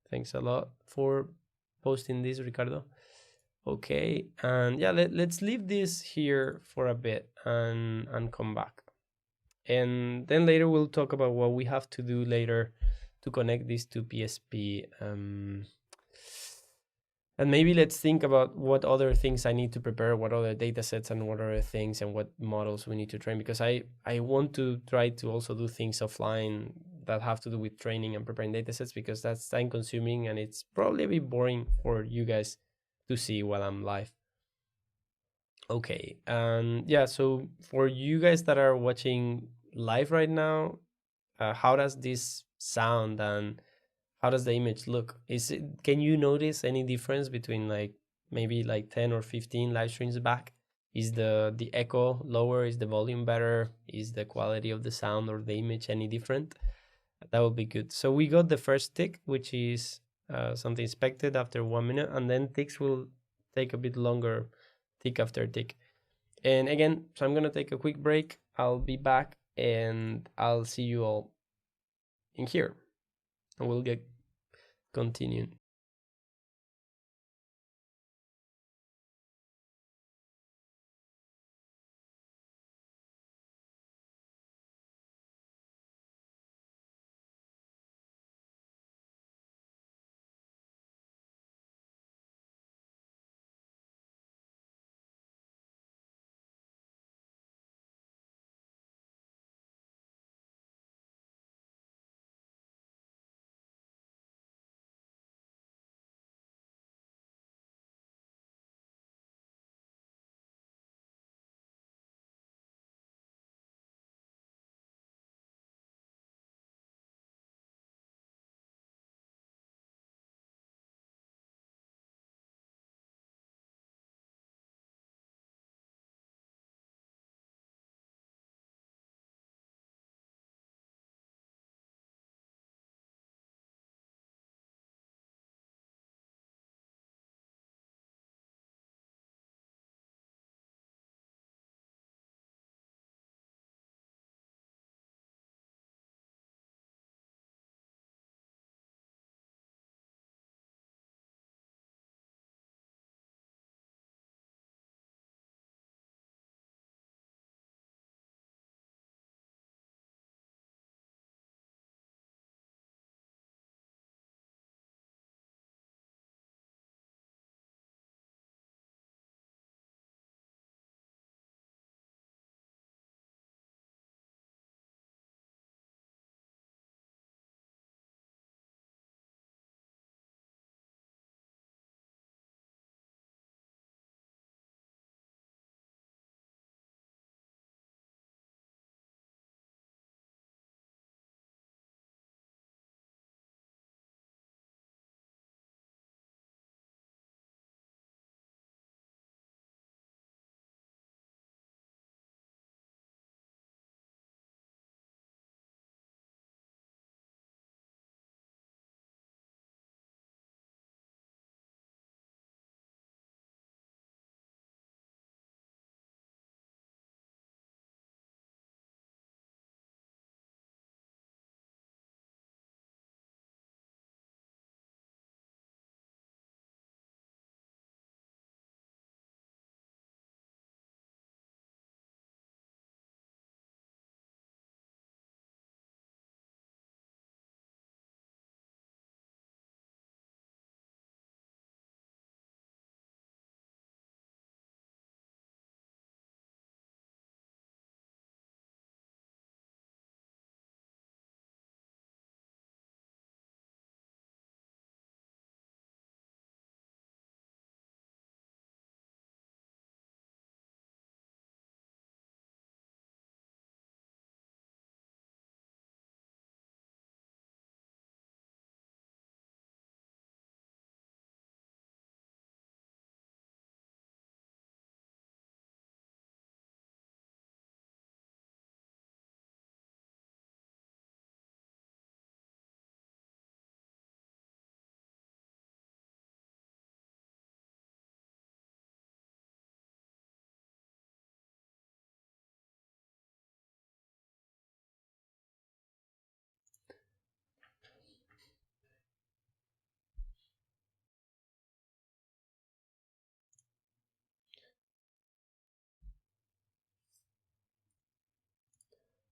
thanks a lot for posting this, Ricardo. Okay, and yeah, let's leave this here for a bit and come back. And then later we'll talk about what we have to do later to connect this to PSP. And maybe let's think about what other things I need to prepare, what other data sets and what other things and what models we need to train, because I want to try to also do things offline that have to do with training and preparing data sets, because that's time consuming and it's probably a bit boring for you guys to see while I'm live. Okay, and yeah, so for you guys that are watching live right now, how does this sound and how does the image look? Can you notice any difference between like maybe like 10 or 15 live streams back? Is the echo lower? Is the volume better? Is the quality of the sound or the image any different? That would be good. So we got the first tick, which is something expected after 1 minute, and then ticks will take a bit longer, tick after tick. And again, so I'm gonna take a quick break. I'll be back and I'll see you all in here, and we'll get continuing.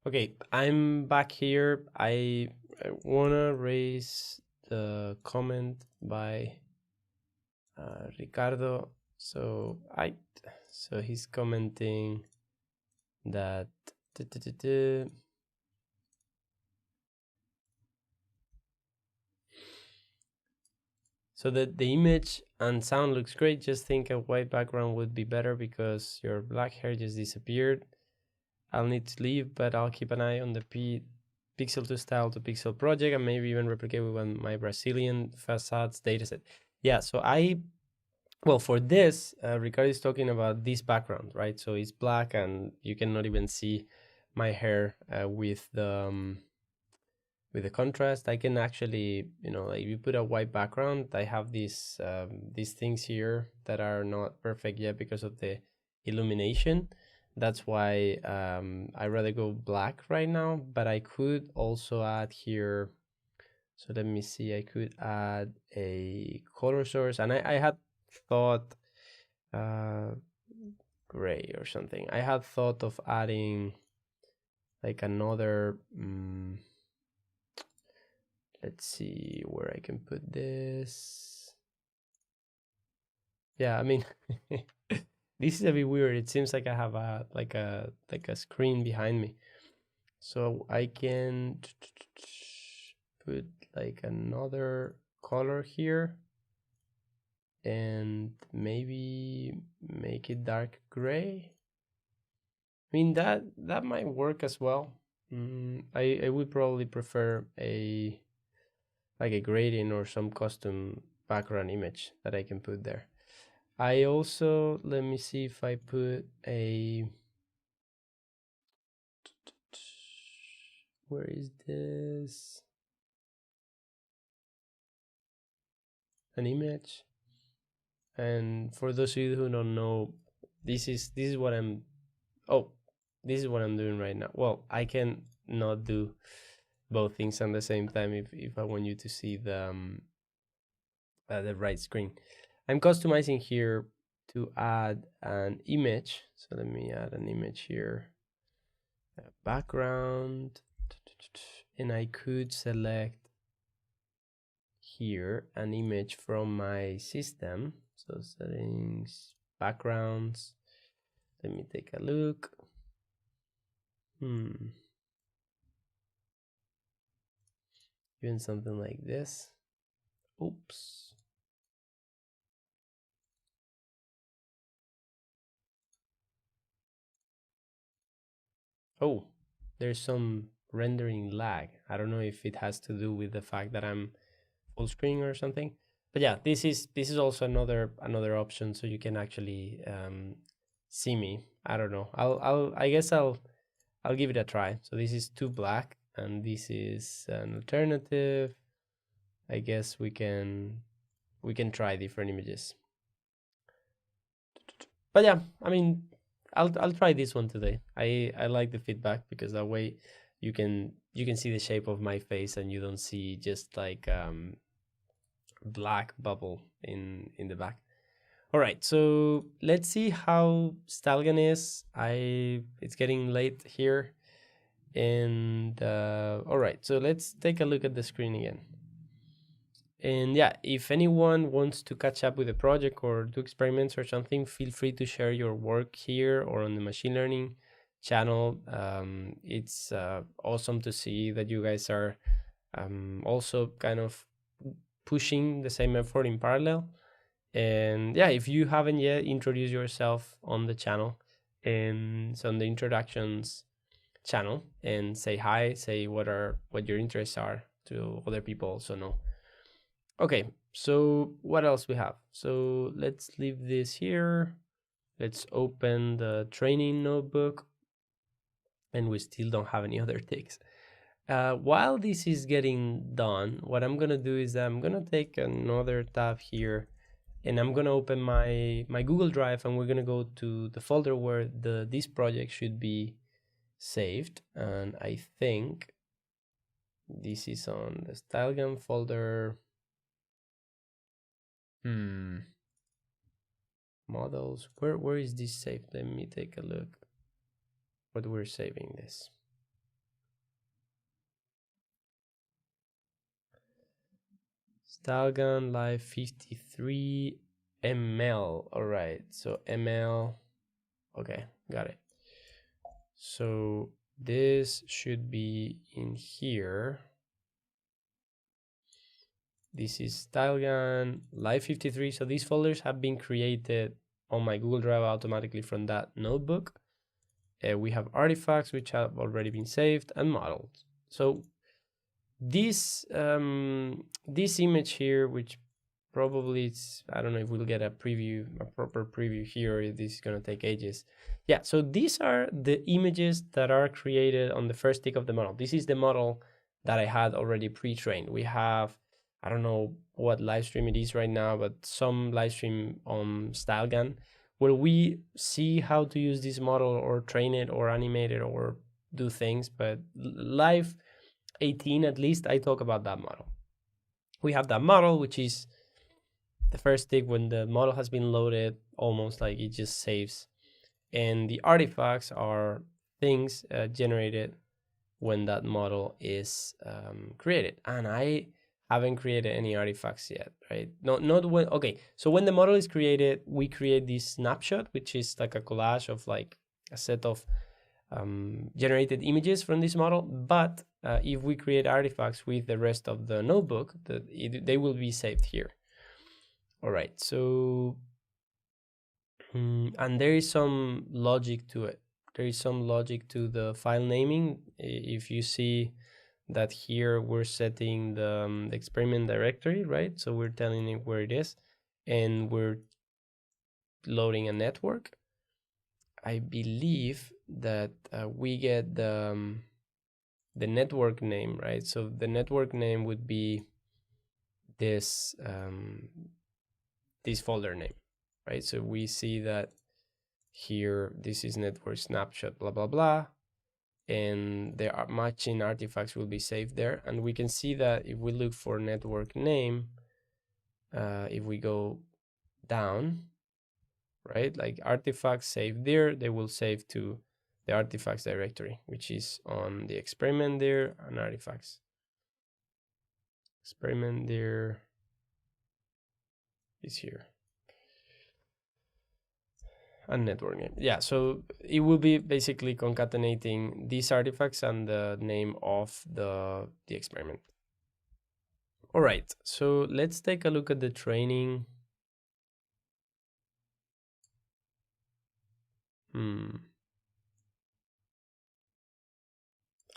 Okay, I'm back here. I wanna raise the comment by Ricardo. So so he's commenting that so the image and sound looks great. Just think a white background would be better because your black hair just disappeared. I'll need to leave, but I'll keep an eye on the pixel to style to pixel project and maybe even replicate with my Brazilian facades dataset. Yeah, so well, for this, Ricardo is talking about this background, right? So it's black and you cannot even see my hair with the contrast. I can actually, like if you put a white background, I have these things here that are not perfect yet because of the illumination. That's why I rather go black right now, but I could also add here. So let me see, I could add a color source, and I had thought uh, gray or something. I had thought of adding like another let's see where I can put this. Yeah, I mean this is a bit weird. It seems like I have a screen behind me. So I can put like another color here and maybe make it dark gray. I mean that might work as well. I would probably prefer a like a gradient or some custom background image that I can put there. I also, let me see if I put where is this? An image. And for those of you who don't know, this is what oh, this is what I'm doing right now. Well, I can not do both things at the same time if I want you to see the right screen. I'm customizing here to add an image. So let me add an image here, background, and I could select here an image from my system. So settings, backgrounds. Let me take a look. Even something like this. Oops. Oh, there's some rendering lag. I don't know if it has to do with the fact that I'm full screen or something. But yeah, this is also another option, so you can actually see me. I don't know. I guess I'll give it a try. So this is too black, and this is an alternative. I guess we can try different images. But yeah, I mean, I'll try this one today. I like the feedback because that way you can see the shape of my face and you don't see just like black bubble in the back. All right, so let's see how Stalgan is. It's getting late here, and all right, so let's take a look at the screen again. And yeah, if anyone wants to catch up with the project or do experiments or something, feel free to share your work here or on the machine learning channel. It's awesome to see that you guys are also kind of pushing the same effort in parallel. And yeah, if you haven't yet, introduce yourself on the channel and so on the introductions channel and say hi, say what your interests are to other people also know. Okay, so what else we have? So let's leave this here. Let's open the training notebook. And we still don't have any other ticks. While this is getting done, what I'm gonna do is I'm gonna take another tab here and I'm gonna open my Google Drive and we're gonna go to the folder where this project should be saved. And I think this is on the StyleGAN folder. Models. Where is this saved? Let me take a look. What we're saving this. Stalgan Live 53 ml. All right, so ml. Okay, got it. So this should be in here. This is Stalgan Live 53. So these folders have been created on my Google Drive automatically from that notebook. We have artifacts which have already been saved and modeled. So this this image here, which probably it's, I don't know if we'll get a preview, a proper preview here, if this is going to take ages. Yeah, so these are the images that are created on the first tick of the model. This is the model that I had already pre-trained. We have, I don't know what live stream it is right now, but some live stream on StyleGAN where we see how to use this model or train it or animate it or do things. But live 18, at least, I talk about that model. We have that model, which is the first tick when the model has been loaded, almost like it just saves. And the artifacts are things generated when that model is created. And I haven't created any artifacts yet, right? Not when, okay. So when the model is created, we create this snapshot, which is like a collage of like a set of generated images from this model. But if we create artifacts with the rest of the notebook, they will be saved here. All right, so and there is some logic to it. There is some logic to the file naming. If you see that here we're setting the experiment directory, right? So we're telling it where it is, and we're loading a network. I believe that we get the network name, right? So the network name would be this this folder name, right? So we see that here, this is network snapshot, blah, blah, blah. And the matching artifacts will be saved there. And we can see that if we look for network name, if we go down, right, like artifacts saved there, they will save to the artifacts directory, which is on the experiment there and artifacts. Experiment there is here. And network name. Yeah, so it will be basically concatenating these artifacts and the name of the experiment. All right, so let's take a look at the training.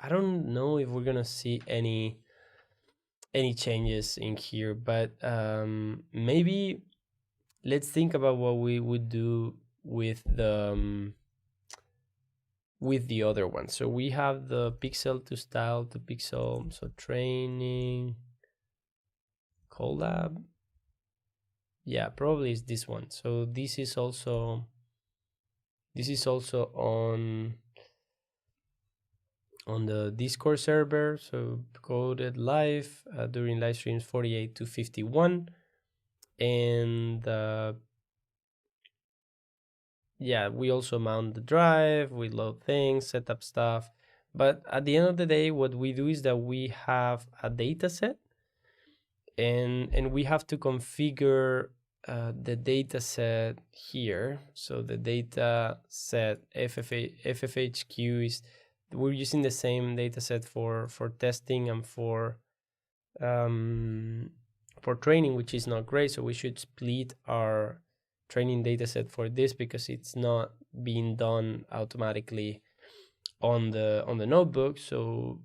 I don't know if we're gonna see any changes in here, but maybe let's think about what we would do with the other one. So we have the pixel to style to pixel, so training collab. Yeah, probably is this one. So this is also on the Discord server, so coded live during live streams 48 to 51. And yeah, we also mount the drive, we load things, set up stuff. But at the end of the day, what we do is that we have a data set, and we have to configure the data set here. So the data set FFHQ is, we're using the same data set for testing and for training, which is not great. So we should split our training data set for this because it's not being done automatically on the notebook. So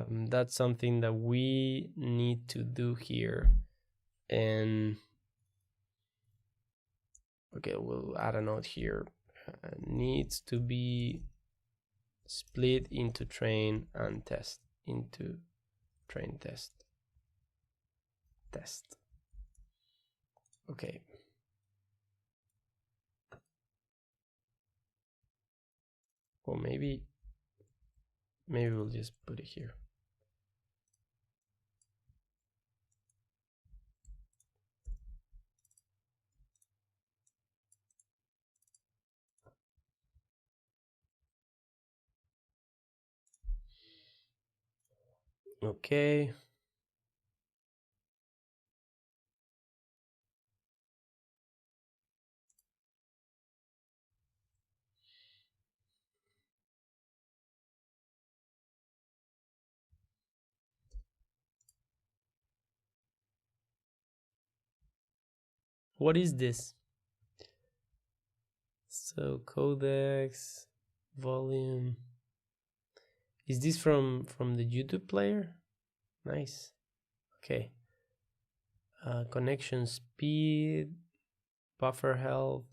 that's something that we need to do here. And okay, we'll add a note here. Needs to be split into train and test, into train test. Okay. Well, maybe we'll just put it here. Okay. What is this? So codecs, volume. Is this from the YouTube player? Nice. Okay. Connection speed, buffer health,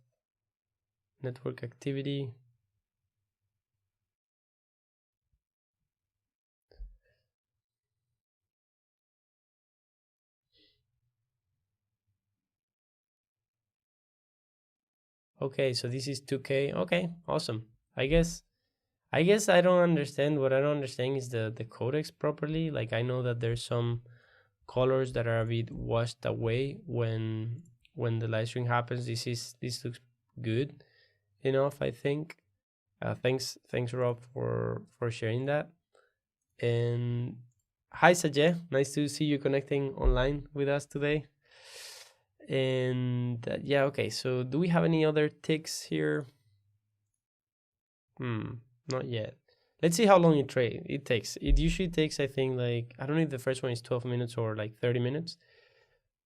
network activity. Okay, so this is 2K. Okay, awesome. I guess I don't understand. What I don't understand is the codecs properly. Like I know that there's some colors that are a bit washed away when the live stream happens. This looks good enough, I think. Thanks Rob for sharing that. And hi Sajeh, nice to see you connecting online with us today. And yeah, okay. So do we have any other ticks here? Not yet. Let's see how long it takes. It usually takes, I think, like I don't know if the first one is 12 minutes or like 30 minutes.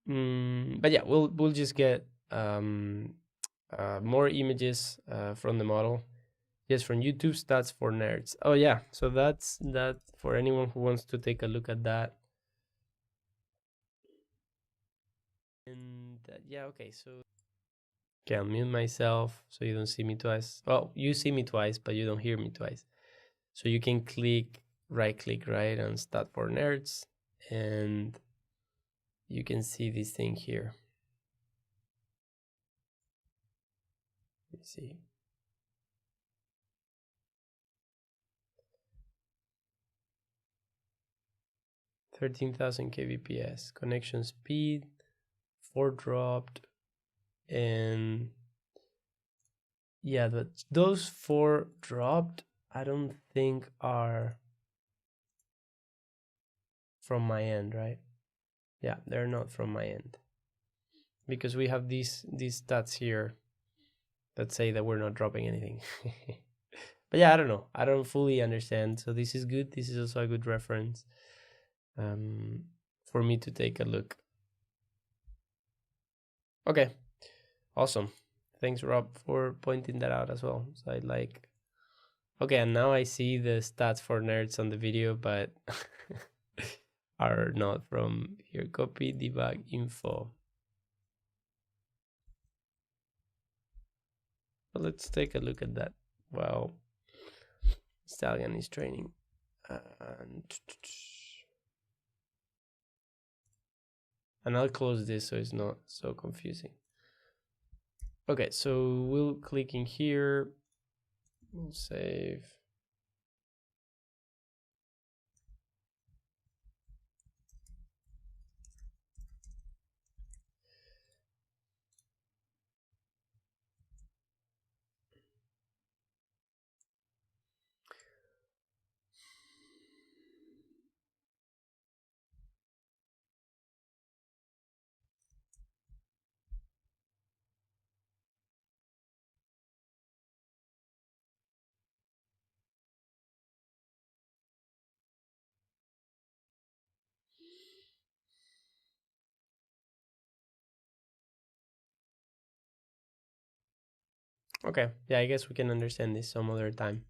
But yeah, we'll just get more images from the model. Yes, from YouTube stats for nerds. Oh yeah, so that's that for anyone who wants to take a look at that. And yeah, okay. So okay, I'll mute myself so you don't see me twice. Well, you see me twice, but you don't hear me twice. So you can right click right on stat for nerds, and you can see this thing here. Let's see. 13,000 kbps, connection speed, 4 dropped, and yeah, those 4 dropped, I don't think are from my end, right? Yeah, they're not from my end because we have these stats here that say that we're not dropping anything. But yeah, I don't know. I don't fully understand. So this is good. This is also a good reference for me to take a look. Okay, awesome. Thanks, Rob, for pointing that out as well. So I like. Okay, and now I see the stats for nerds on the video, but are not from here. Copy debug info. But let's take a look at that. Wow. Stallion is training. And I'll close this so it's not so confusing. Okay, so we'll click in here. We'll save. Okay, yeah, I guess we can understand this some other time.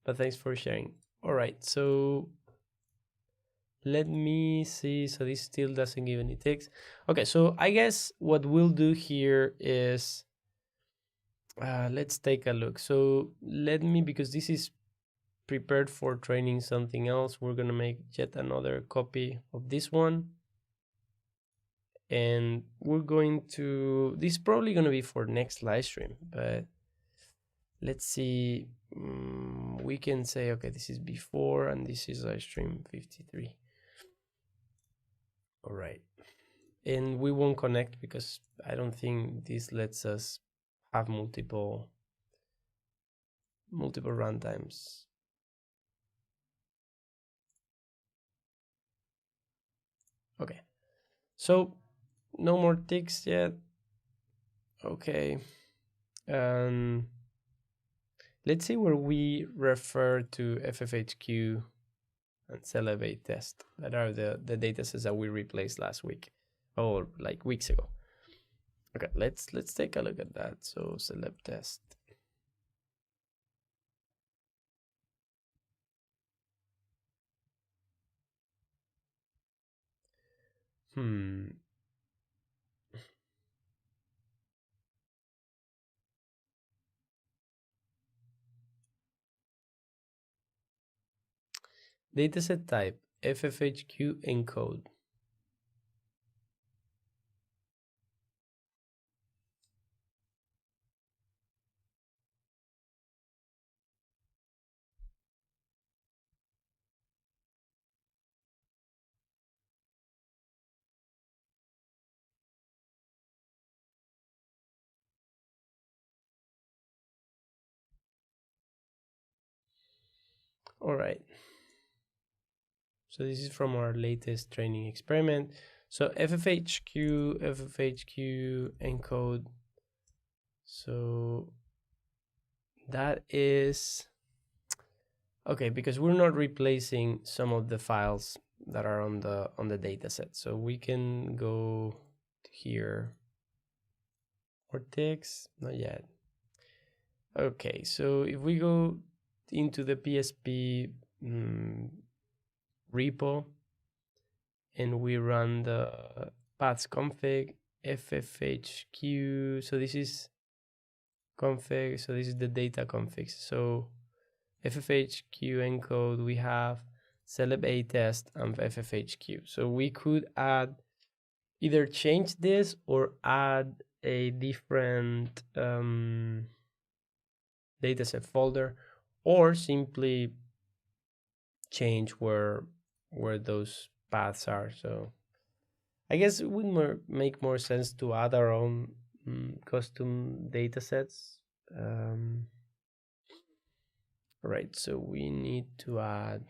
But thanks for sharing. All right, so let me see. So this still doesn't give any ticks. Okay, so I guess what we'll do here is let's take a look. So let me, because this is prepared for training something else, we're gonna make yet another copy of this one. And we're going to, this is probably gonna be for next live stream, but let's see. We can say, okay, this is before and this is live stream 53. All right. And we won't connect because I don't think this lets us have multiple runtimes. Okay, so no more ticks yet. Okay, let's see where we refer to FFHQ and Cellevate test. That are the datasets that we replaced last week or like weeks ago. Okay, let's take a look at that. So celeb test. Dataset type FFHQ encode. All right. So this is from our latest training experiment. So FFHQ encode. So that is okay, because we're not replacing some of the files that are on the data set. So we can go to here. Or text, not yet. Okay, so if we go into the PSP repo and we run the paths config ffhq, so this is config, so this is the data config. So ffhq encode, we have celeb a test and ffhq. So we could add, either change this or add a different dataset folder, or simply change where those paths are. So I guess it would make more sense to add our own custom datasets. Right, so we need to add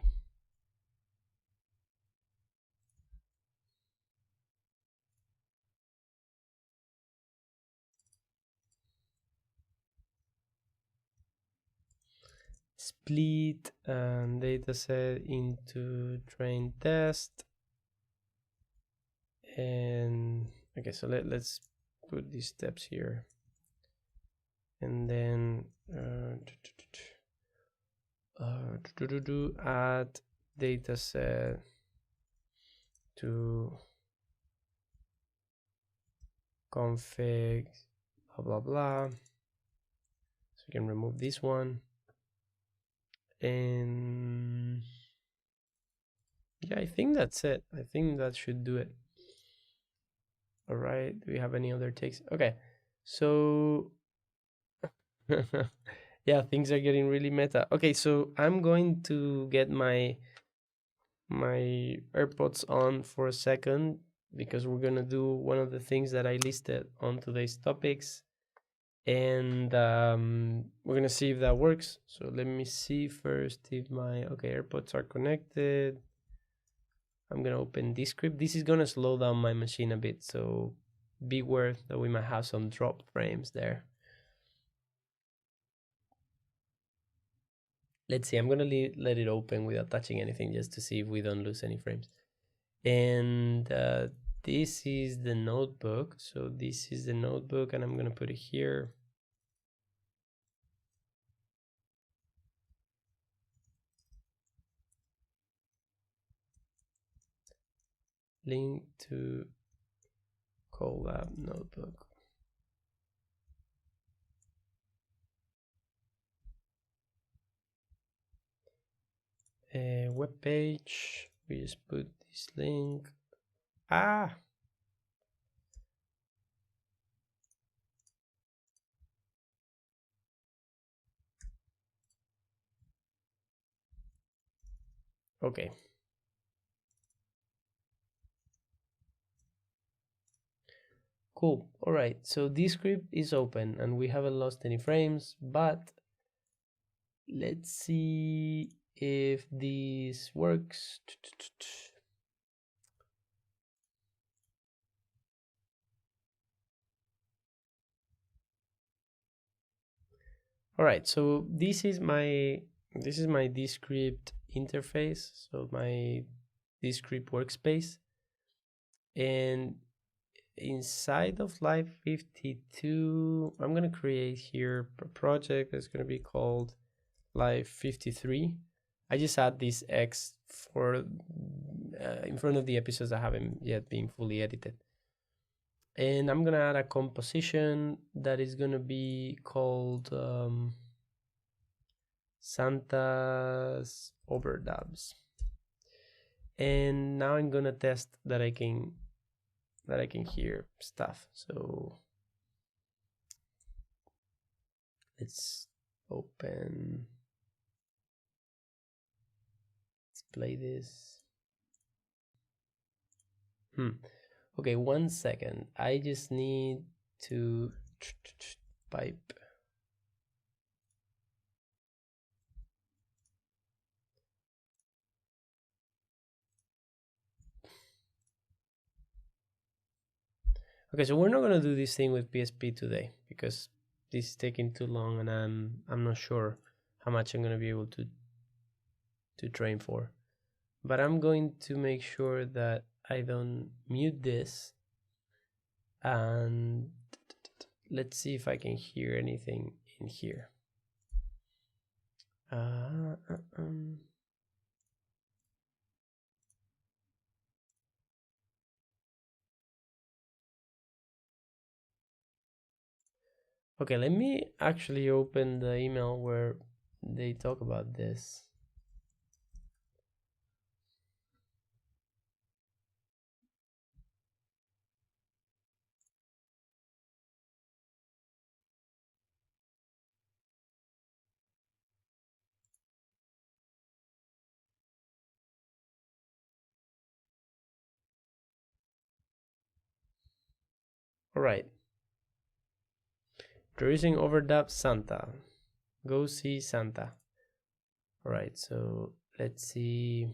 split dataset into train test. And okay, so let's put these steps here, and then add dataset to config blah blah blah. So we can remove this one, and yeah, I think that's it. I think that should do it. All right, do we have any other takes? Okay, so yeah, things are getting really meta. Okay, so I'm going to get my AirPods on for a second, because we're gonna do one of the things that I listed on today's topics, and we're gonna see if that works. So let me see first if my AirPods are connected. I'm gonna open this script. This is gonna slow down my machine a bit, so beware that we might have some drop frames there. Let's see, I'm gonna let it open without touching anything, just to see if we don't lose any frames. And this is the notebook. So this is the notebook, and I'm gonna put it here. Link to Colab notebook. Web page. We just put this link. Okay. Cool. All right. So this script is open and we haven't lost any frames, but let's see if this works. All right. So this is my Descript interface. So my Descript workspace, and inside of Live 52, I'm gonna create here a project that's gonna be called Live 53. I just add this X for in front of the episodes that haven't yet been fully edited. And I'm gonna add a composition that is gonna be called Santa's overdubs. And now I'm gonna test that I can hear stuff. So let's open, let's play this. Okay, 1 second. I just need to pipe. Okay, so we're not gonna do this thing with PSP today because this is taking too long, and I'm not sure how much I'm gonna be able to train for. But I'm going to make sure that I don't mute this, and let's see if I can hear anything in here. Okay, let me actually open the email where they talk about this. All right. Producing overdub Santa. Go see Santa. All right, so let's see.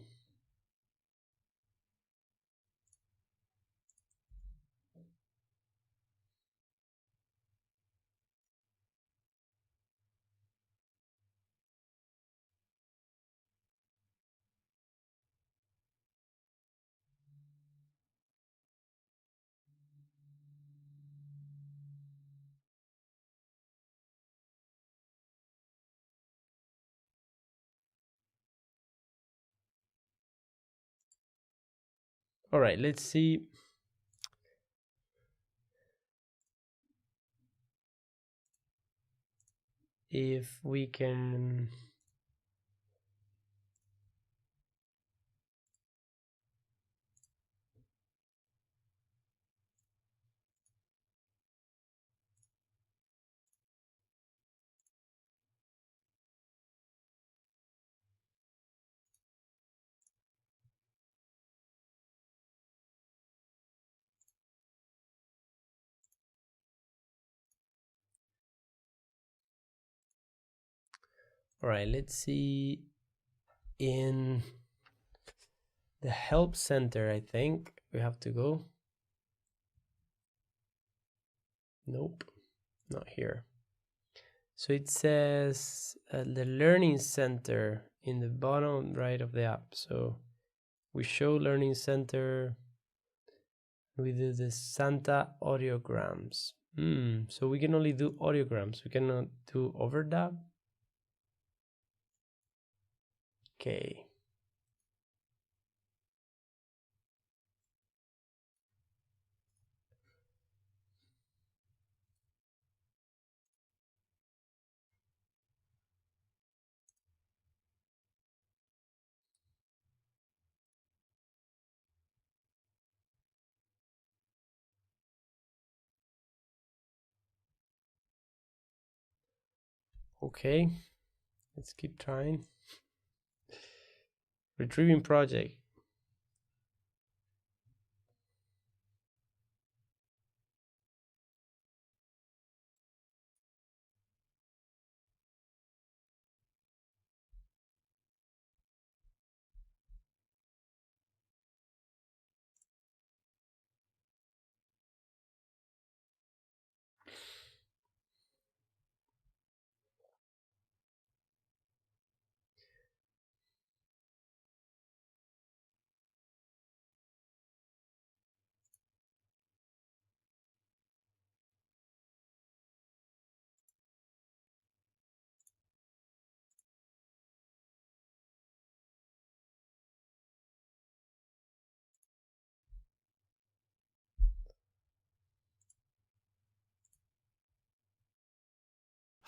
All right, let's see if we can. All right, let's see in the help center. I think we have to go. Nope, not here. So it says the learning center in the bottom right of the app. So we show learning center. We do the Santa audiograms. So we can only do audiograms. We cannot do overdub. Okay. Okay, let's keep trying. Retrieving project.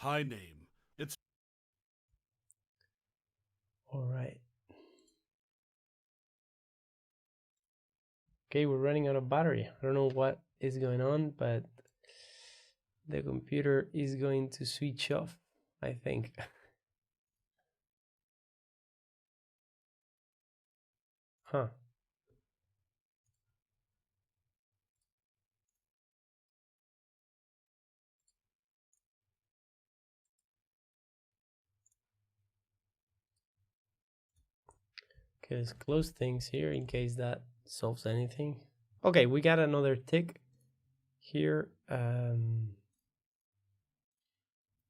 Hi name. It's All right. Okay, we're running out of battery. I don't know what is going on, but the computer is going to switch off, I think. Huh. Okay, let's close things here in case that solves anything. Okay, we got another tick here.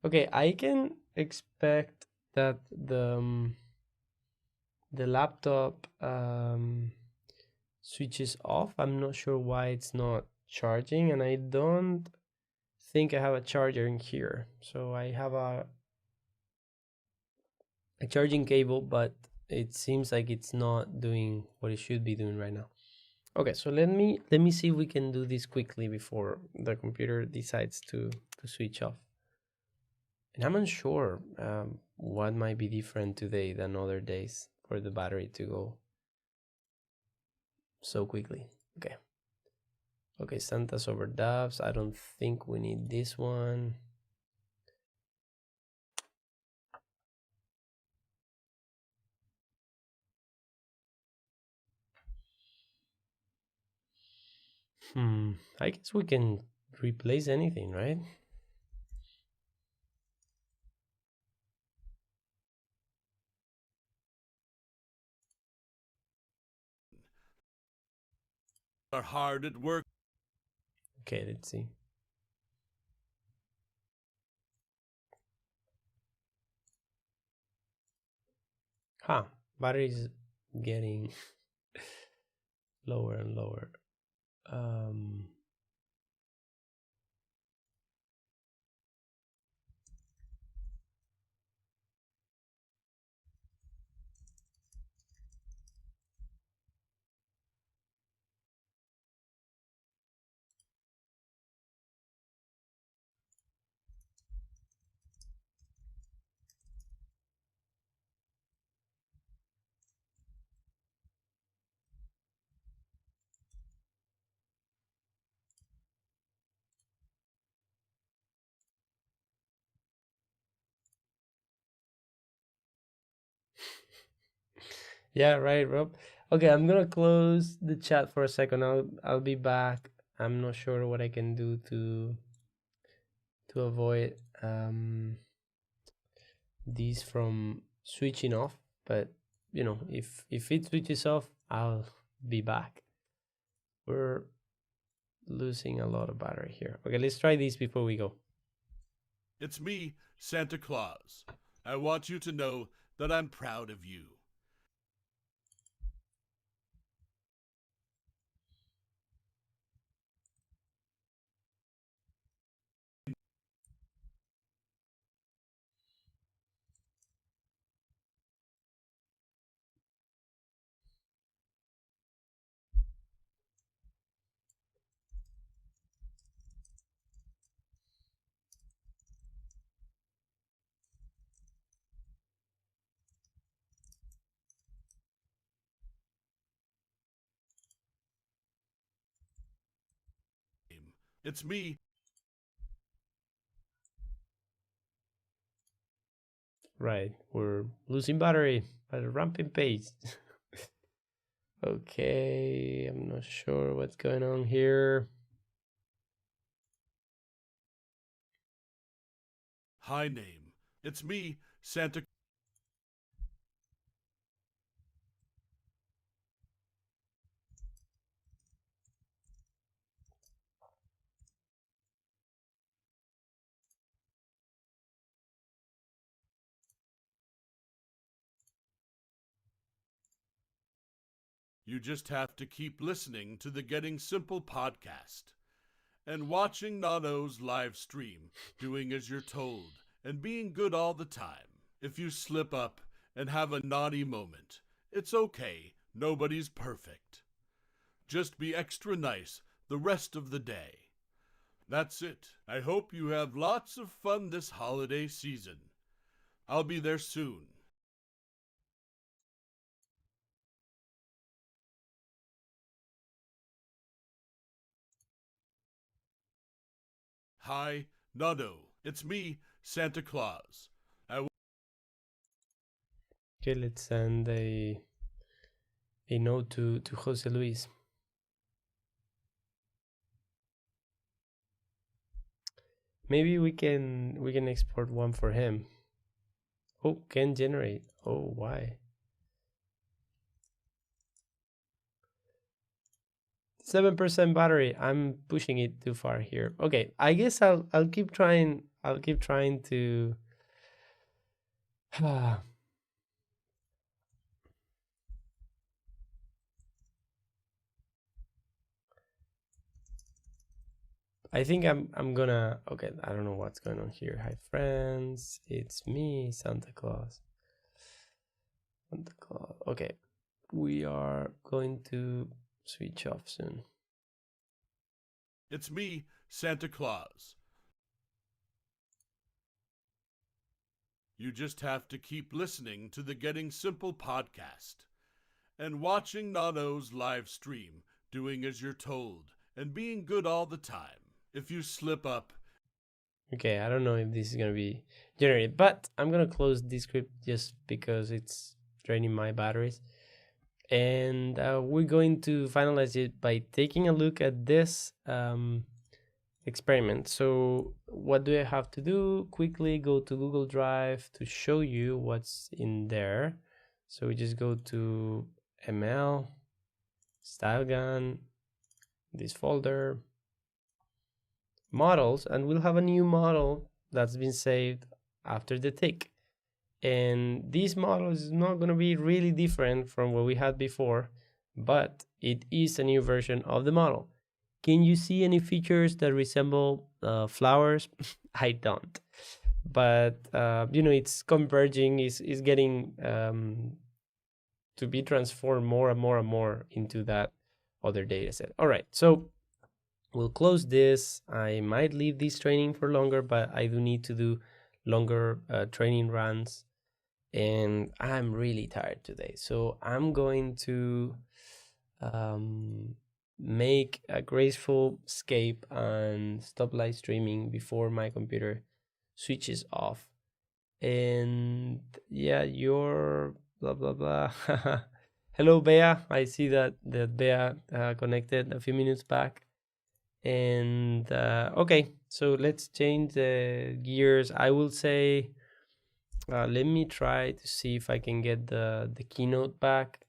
Okay, I can expect that the laptop switches off. I'm not sure why it's not charging, and I don't think I have a charger in here. So I have a charging cable, but it seems like it's not doing what it should be doing right now. Okay, so let me see if we can do this quickly before the computer decides to switch off. And I'm unsure what might be different today than other days for the battery to go so quickly. Okay. Okay, Santas over Doves. I don't think we need this one. I guess we can replace anything, right? are hard at work. Okay, let's see. Huh, battery's getting lower and lower. Um, yeah, right, Rob. Okay, I'm gonna close the chat for a second. I'll be back. I'm not sure what I can do to avoid these from switching off, but if it switches off, I'll be back. We're losing a lot of battery here. Okay, let's try this before we go. It's me, Santa Claus. I want you to know that I'm proud of you. It's me. Right, we're losing battery at a rampant pace. Okay, I'm not sure what's going on here. Hi name. It's me, Santa. You just have to keep listening to the Getting Simple podcast and watching Nono's live stream, doing as you're told, and being good all the time. If you slip up and have a naughty moment, it's okay. Nobody's perfect. Just be extra nice the rest of the day. That's it. I hope you have lots of fun this holiday season. I'll be there soon. Hi, Nono. It's me, Santa Claus. Okay, let's send a note to Jose Luis. Maybe we can export one for him. Oh, can generate. Oh, why? 7% battery. I'm pushing it too far here. Okay, I guess I'll keep trying. I'll keep trying to. I think I'm gonna. Okay, I don't know what's going on here. Hi friends, it's me, Santa Claus. Santa Claus. Okay, we are going to switch off soon. It's me, Santa Claus. You just have to keep listening to the Getting Simple podcast and watching Nono's live stream, doing as you're told, and being good all the time. If you slip up. Okay, I don't know if this is gonna be generated, but I'm gonna close this script just because it's draining my batteries. And we're going to finalize it by taking a look at this experiment. So what do I have to do? Quickly go to Google Drive to show you what's in there. So we just go to ML, style gun, this folder, models, and we'll have a new model that's been saved after the tick. And this model is not going to be really different from what we had before, but it is a new version of the model. Can you see any features that resemble flowers? I don't. But, it's converging, is getting to be transformed more and more and more into that other data set. All right, so we'll close this. I might leave this training for longer, but I do need to do longer training runs. And I'm really tired today. So I'm going to make a graceful escape and stop live streaming before my computer switches off. And yeah, you're blah, blah, blah. Hello, Bea. I see that Bea connected a few minutes back. And okay, so let's change the gears. I will say, let me try to see if I can get the keynote back.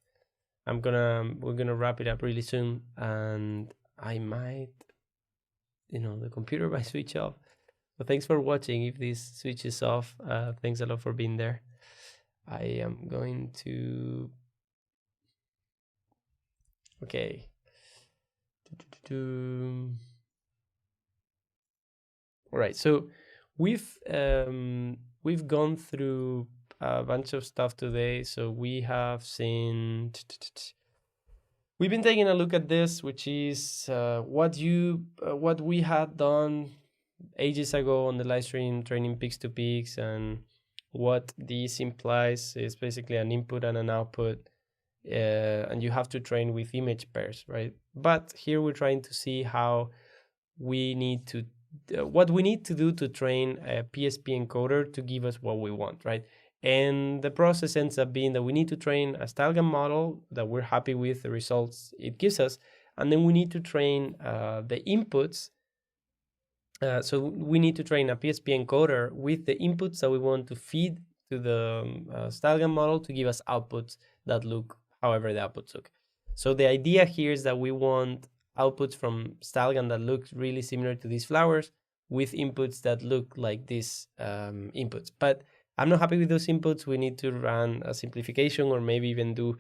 We're gonna wrap it up really soon, and I might, the computer might switch off. But thanks for watching. If this switches off, thanks a lot for being there. I am going to. Okay. All right. So we've gone through a bunch of stuff today. So we have seen. We've been taking a look at this, which is what we had done ages ago on the live stream training peaks to peaks, and what this implies is basically an input and an output, and you have to train with image pairs, right? But here we're trying to see how we need to what we need to do to train a PSP encoder to give us what we want, right? And the process ends up being that we need to train a StyleGAN model that we're happy with the results it gives us, and then we need to train the inputs. So we need to train a PSP encoder with the inputs that we want to feed to the StyleGAN model to give us outputs that look however the outputs look. So the idea here is that we want outputs from StyleGAN that look really similar to these flowers with inputs that look like these inputs. But I'm not happy with those inputs. We need to run a simplification, or maybe even do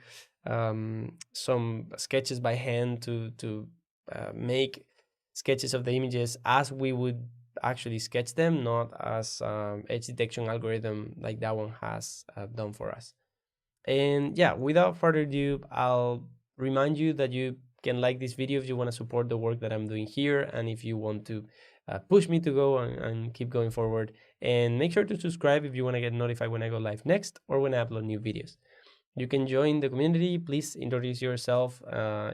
some sketches by hand to make sketches of the images as we would actually sketch them, not as edge detection algorithm like that one has done for us. And yeah, without further ado, I'll remind you that you can like this video if you want to support the work that I'm doing here, and if you want to push me to go and keep going forward. And make sure to subscribe if you want to get notified when I go live next or when I upload new videos. You can join the community. Please introduce yourself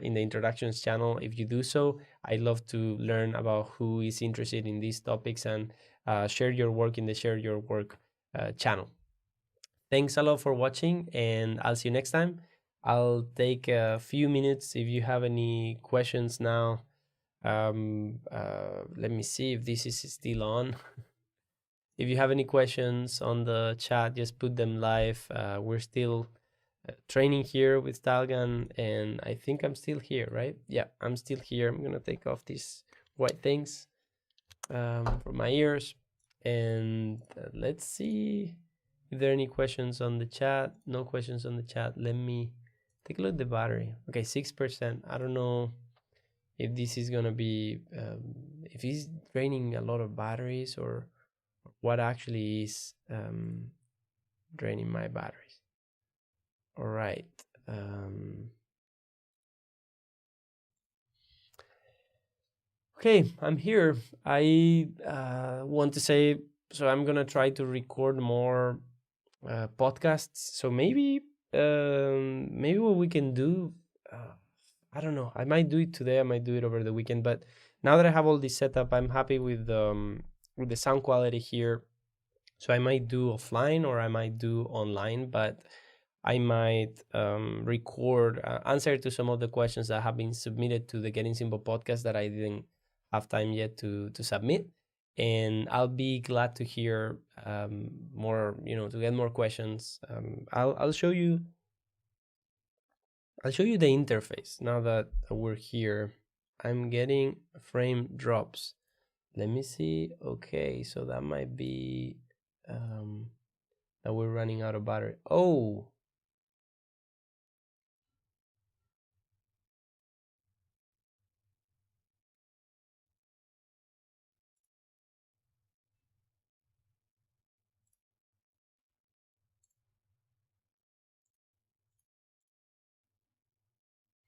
in the introductions channel. If you do so, I love to learn about who is interested in these topics and share your work in the Share Your Work channel. Thanks a lot for watching, and I'll see you next time. I'll take a few minutes if you have any questions now. Let me see if this is still on. If you have any questions on the chat, just put them live. We're still training here with Talgan, and I think I'm still here, right? Yeah, I'm still here. I'm gonna take off these white things from my ears, and let's see if there are any questions on the chat. No questions on the chat. Let me take a look at the battery. Okay, 6%. I don't know if this is gonna be if it's draining a lot of batteries or what actually is draining my batteries. All right. Okay, I'm here. I want to say, so I'm gonna try to record more podcasts. So maybe what we can do, I don't know. I might do it today. I might do it over the weekend. But now that I have all this set up, I'm happy with the sound quality here. So I might do offline or I might do online, but I might record answer to some of the questions that have been submitted to the Getting Simple podcast that I didn't have time yet to submit. And I'll be glad to hear more, to get more questions. I'll show you. I'll show you the interface now that we're here. I'm getting frame drops. Let me see. Okay, so that might be that we're running out of battery. Oh,